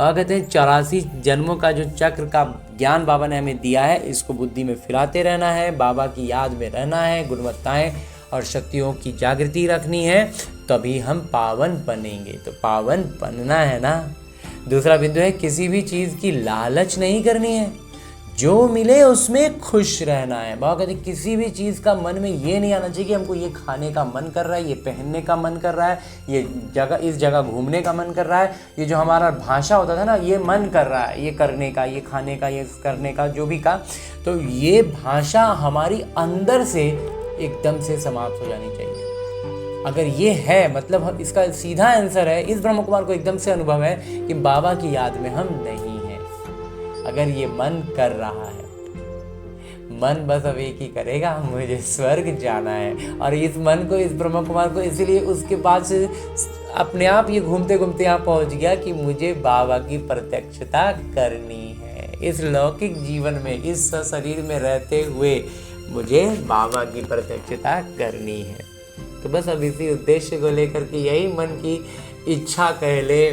और कहते हैं 84 जन्मों का जो चक्र का ज्ञान बाबा ने हमें दिया है, इसको बुद्धि में फिराते रहना है, बाबा की याद में रहना है, गुणवत्ताएं और शक्तियों की जागृति रखनी है, तभी हम पावन बनेंगे। तो पावन बनना है ना। दूसरा बिंदु है किसी भी चीज़ की लालच नहीं करनी है, जो मिले उसमें खुश रहना है। बाबा कहते हैं किसी भी चीज़ का मन में ये नहीं आना चाहिए कि हमको ये खाने का मन कर रहा है, ये पहनने का मन कर रहा है, ये जगह इस जगह घूमने का मन कर रहा है। ये जो हमारा भाषा होता था ना, ये मन कर रहा है ये करने का, ये खाने का, ये करने का, जो भी का, तो ये भाषा हमारी अंदर से एकदम से समाप्त हो जानी चाहिए। अगर ये है मतलब इसका सीधा आंसर है, इस ब्रह्म कुमार को एकदम से अनुभव है कि बाबा की याद में हम नहीं हैं। अगर ये मन कर रहा है, मन बस अब एक ही करेगा, मुझे स्वर्ग जाना है। और इस मन को, इस ब्रह्म कुमार को इसीलिए उसके बाद से अपने आप ये घूमते घूमते यहाँ पहुँच गया कि मुझे बाबा की प्रत्यक्षता करनी है। इस लौकिक जीवन में, इस शरीर में रहते हुए मुझे बाबा की प्रत्यक्षता करनी है। तो बस अब इसी उद्देश्य को लेकर के, यही मन की इच्छा कह ले,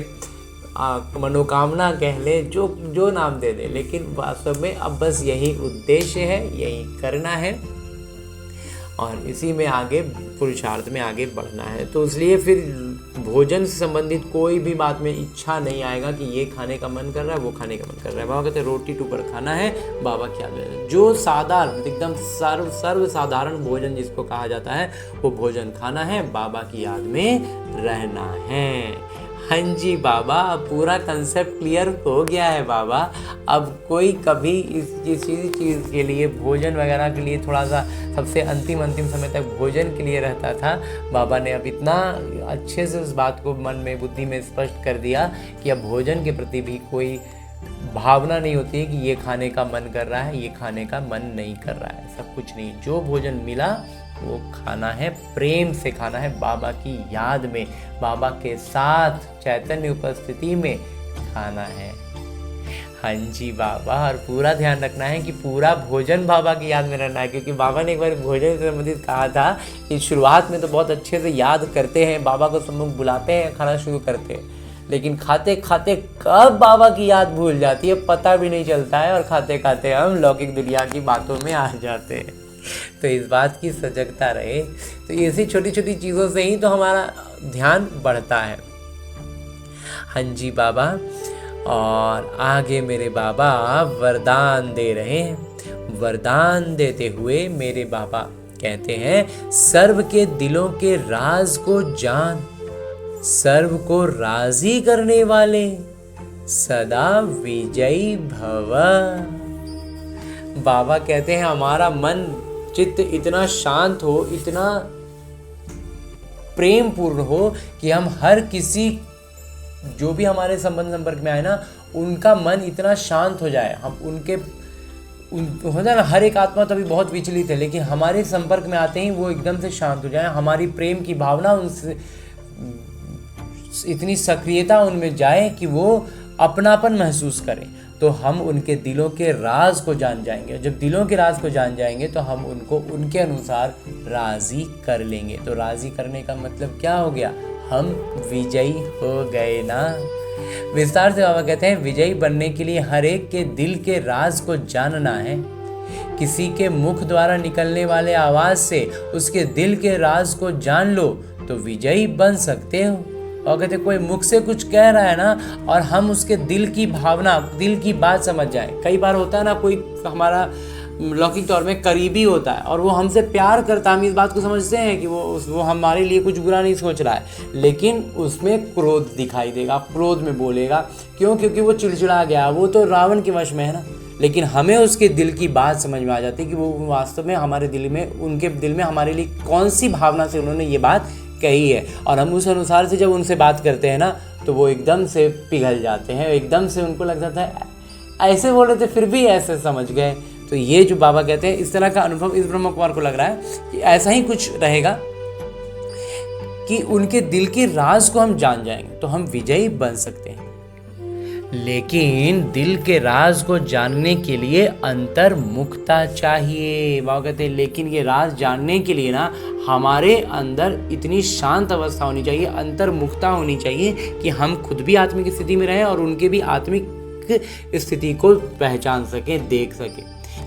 मनोकामना कह ले, जो नाम दे दे, लेकिन वास्तव में अब बस यही उद्देश्य है, यही करना है और इसी में आगे पुरुषार्थ में आगे बढ़ना है। तो इसलिए फिर भोजन से संबंधित कोई भी बात में इच्छा नहीं आएगा कि ये खाने का मन कर रहा है, वो खाने का मन कर रहा है। बाबा कहते हैं रोटी टुकड़ खाना है, बाबा क्या ले, जो साधारण एकदम सर्व साधारण भोजन जिसको कहा जाता है वो भोजन खाना है, बाबा की याद में रहना है। हाँ जी बाबा, पूरा कंसेप्ट क्लियर हो गया है बाबा। अब कोई कभी इस किसी चीज़ के लिए, भोजन वगैरह के लिए थोड़ा सा सबसे अंतिम समय तक भोजन के लिए रहता था, बाबा ने अब इतना अच्छे से उस बात को मन में, बुद्धि में स्पष्ट कर दिया कि अब भोजन के प्रति भी कोई भावना नहीं होती है कि ये खाने का मन कर रहा है, ये खाने का मन नहीं कर रहा है। सब कुछ नहीं, जो भोजन मिला वो खाना है, प्रेम से खाना है, बाबा की याद में, बाबा के साथ चैतन्य उपस्थिति में खाना है। हाँ जी बाबा, और पूरा ध्यान रखना है कि पूरा भोजन बाबा की याद में रहना है, क्योंकि बाबा ने एक बार भोजन से संबंधित कहा था कि शुरुआत में तो बहुत अच्छे से याद करते हैं, बाबा को सम्मुख बुलाते हैं, खाना शुरू करते हैं, लेकिन खाते खाते कब बाबा की याद भूल जाती है पता भी नहीं चलता है, और खाते खाते हम लौकिक दुनिया की बातों में आ जाते हैं। तो इस बात की सजगता रहे। तो ऐसी छोटी छोटी चीज़ों से ही तो हमारा ध्यान बढ़ता है। हाँ जी बाबा, और आगे मेरे बाबा वरदान दे रहे हैं। वरदान देते हुए मेरे बाबा कहते हैं, सर्व के दिलों के राज को जान, सर्व को राजी करने वाले, सदा विजयी भव। बाबा कहते हैं हमारा मन चित्त इतना शांत हो, इतना प्रेम पूर्ण हो कि हम हर किसी जो भी हमारे संपर्क में आए ना, उनका मन इतना शांत हो जाए, हम उनके होता है ना, हर एक आत्मा तभी बहुत विचलित है, लेकिन हमारे संपर्क में आते ही वो एकदम से शांत हो जाए, हमारी प्रेम की भावना उनसे इतनी सक्रियता उनमें जाए कि वो अपनापन महसूस करें, तो हम उनके दिलों के राज को जान जाएंगे। जब दिलों के राज को जान जाएंगे तो हम उनको उनके अनुसार राजी कर लेंगे। तो राजी करने का मतलब क्या हो गया, हम विजयी हो गए ना। विस्तार से बाबा कहते हैं, विजयी बनने के लिए हर एक के दिल के राज को जानना है। किसी के मुख द्वारा निकलने वाले आवाज से उसके दिल के राज को जान लो तो विजयी बन सकते हो। और कहते कोई मुख से कुछ कह रहा है ना, और हम उसके दिल की भावना, दिल की बात समझ जाए। कई बार होता है ना, कोई हमारा लौकिक तौर में करीबी होता है और वो हमसे प्यार करता है, हम इस बात को समझते हैं कि वो हमारे लिए कुछ बुरा नहीं सोच रहा है, लेकिन उसमें क्रोध दिखाई देगा, क्रोध में बोलेगा। क्यों? क्योंकि वो चिड़चिड़ा गया, वो तो रावण के वश में है ना। लेकिन हमें उसके दिल की बात समझ में आ जाती है कि वो वास्तव में हमारे दिल में, उनके दिल में हमारे लिए कौन सी भावना से उन्होंने ये बात कही है, और हम उस अनुसार से जब उनसे बात करते हैं ना, तो वो एकदम से पिघल जाते हैं, एकदम से उनको लग जाता है ऐसे बोल रहे थे फिर भी ऐसे समझ गए। तो ये जो बाबा कहते हैं, इस तरह का अनुभव इस ब्रह्म कुमार को लग रहा है कि ऐसा ही कुछ रहेगा कि उनके दिल के राज को हम जान जाएंगे तो हम विजयी बन सकते हैं। लेकिन दिल के राज को जानने के लिए अंतर्मुखता चाहिए। बाबा कहते हैं लेकिन ये राज जानने के लिए ना हमारे अंदर इतनी शांत अवस्था होनी चाहिए, अंतर्मुखता होनी चाहिए कि हम खुद भी आत्मिक स्थिति में रहें और उनके भी आत्मिक स्थिति को पहचान सकें, देख सकें।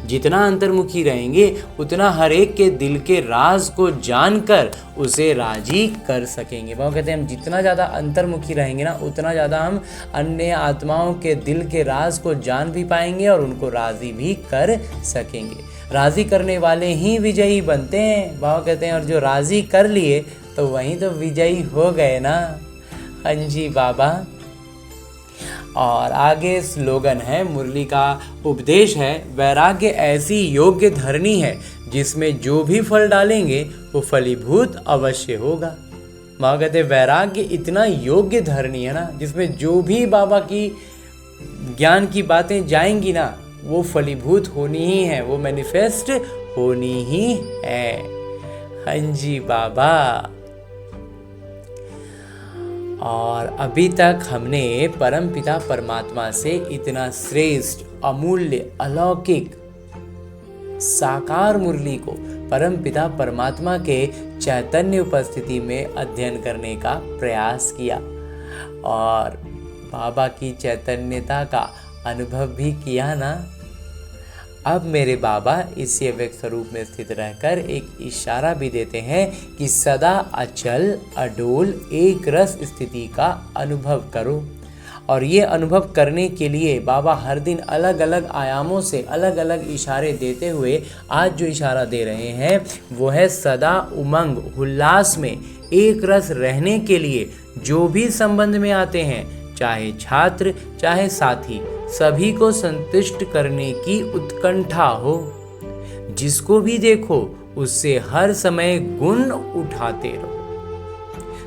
जितना अंतर्मुखी रहेंगे उतना हर एक के दिल के राज को जानकर उसे राजी कर सकेंगे। वो कहते हैं हम जितना ज़्यादा अंतर्मुखी रहेंगे ना, उतना ज़्यादा हम अन्य आत्माओं के दिल के राज को जान भी पाएंगे और उनको राजी भी कर सकेंगे। राजी करने वाले ही विजयी बनते हैं। बाबा कहते हैं और जो राजी कर लिए तो वहीं तो विजयी हो गए ना। हाँ जी बाबा। और आगे स्लोगन है, मुरली का उपदेश है, वैराग्य ऐसी योग्य धरनी है जिसमें जो भी फल डालेंगे वो फलीभूत अवश्य होगा। बाबा कहते वैराग्य इतना योग्य धरनी है ना, जिसमें जो भी बाबा की ज्ञान की बातें जाएंगी ना, वो फलीभूत होनी ही है, वो मैनिफेस्ट होनी ही है। हाँ जी बाबा। और अभी तक हमने परमपिता परमात्मा से इतना श्रेष्ठ, अमूल्य, अलौकिक साकार मुरली को परमपिता परमात्मा के चैतन्य उपस्थिति में अध्ययन करने का प्रयास किया और बाबा की चैतन्यता का अनुभव भी किया ना। अब मेरे बाबा इसी अव्यक्त स्वरूप में स्थित रहकर एक इशारा भी देते हैं कि सदा अचल, अडोल, एक रस स्थिति का अनुभव करो। और ये अनुभव करने के लिए बाबा हर दिन अलग अलग आयामों से अलग अलग इशारे देते हुए आज जो इशारा दे रहे हैं वो है सदा उमंग, उल्लास में एक रस रहने के लिए जो भी संबंध में आते हैं, चाहे छात्र चाहे साथी, सभी को संतुष्ट करने की उत्कंठा हो। जिसको भी देखो उससे हर समय गुण उठाते रहो।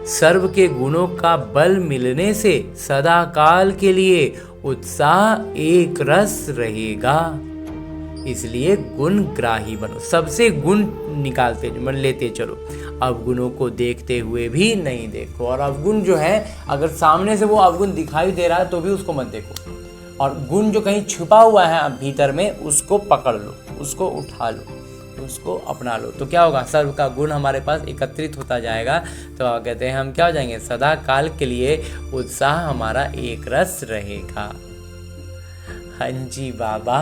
सर्व के गुणों का बल मिलने से सदा काल के लिए उत्साह एक रस रहेगा। इसलिए गुण ग्राही बनो, सबसे गुण निकालते लेते चलो। अवगुणों को देखते हुए भी नहीं देखो। और अवगुण जो है, अगर सामने से वो अवगुण दिखाई दे रहा है तो भी उसको मत देखो, और गुण जो कहीं छुपा हुआ है भीतर में उसको पकड़ लो, उसको उठा लो, उसको अपना लो। तो क्या होगा, सर्व का गुण हमारे पास एकत्रित होता जाएगा। तो आप कहते हैं हम क्या हो जाएंगे, सदा काल के लिए उत्साह हमारा एक रस रहेगा। हाँ जी बाबा।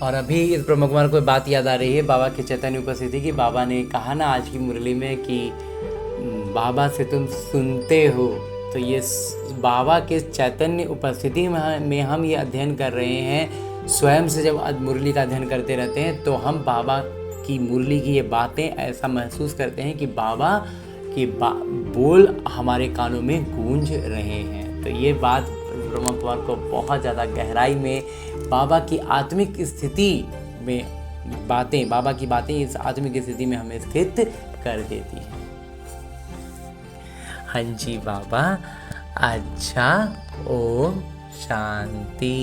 और अभी इस ब्रह्म कुमार को बात याद आ रही है बाबा के चैतन्य उपस्थिति की। बाबा ने कहा ना आज की मुरली में कि बाबा से तुम सुनते हो, तो ये बाबा के चैतन्य उपस्थिति में हम ये अध्ययन कर रहे हैं। स्वयं से जब मुरली का अध्ययन करते रहते हैं तो हम बाबा की मुरली की ये बातें ऐसा महसूस करते हैं कि बाबा की बोल हमारे कानों में गूंज रहे हैं। तो ये बात ब्रह्म कुमार को बहुत ज़्यादा गहराई में बाबा की आत्मिक स्थिति में बाबा की बातें इस आत्मिक स्थिति में हमें स्थित कर देती हैं। हाँ जी बाबा। अच्छा, ओम शांति।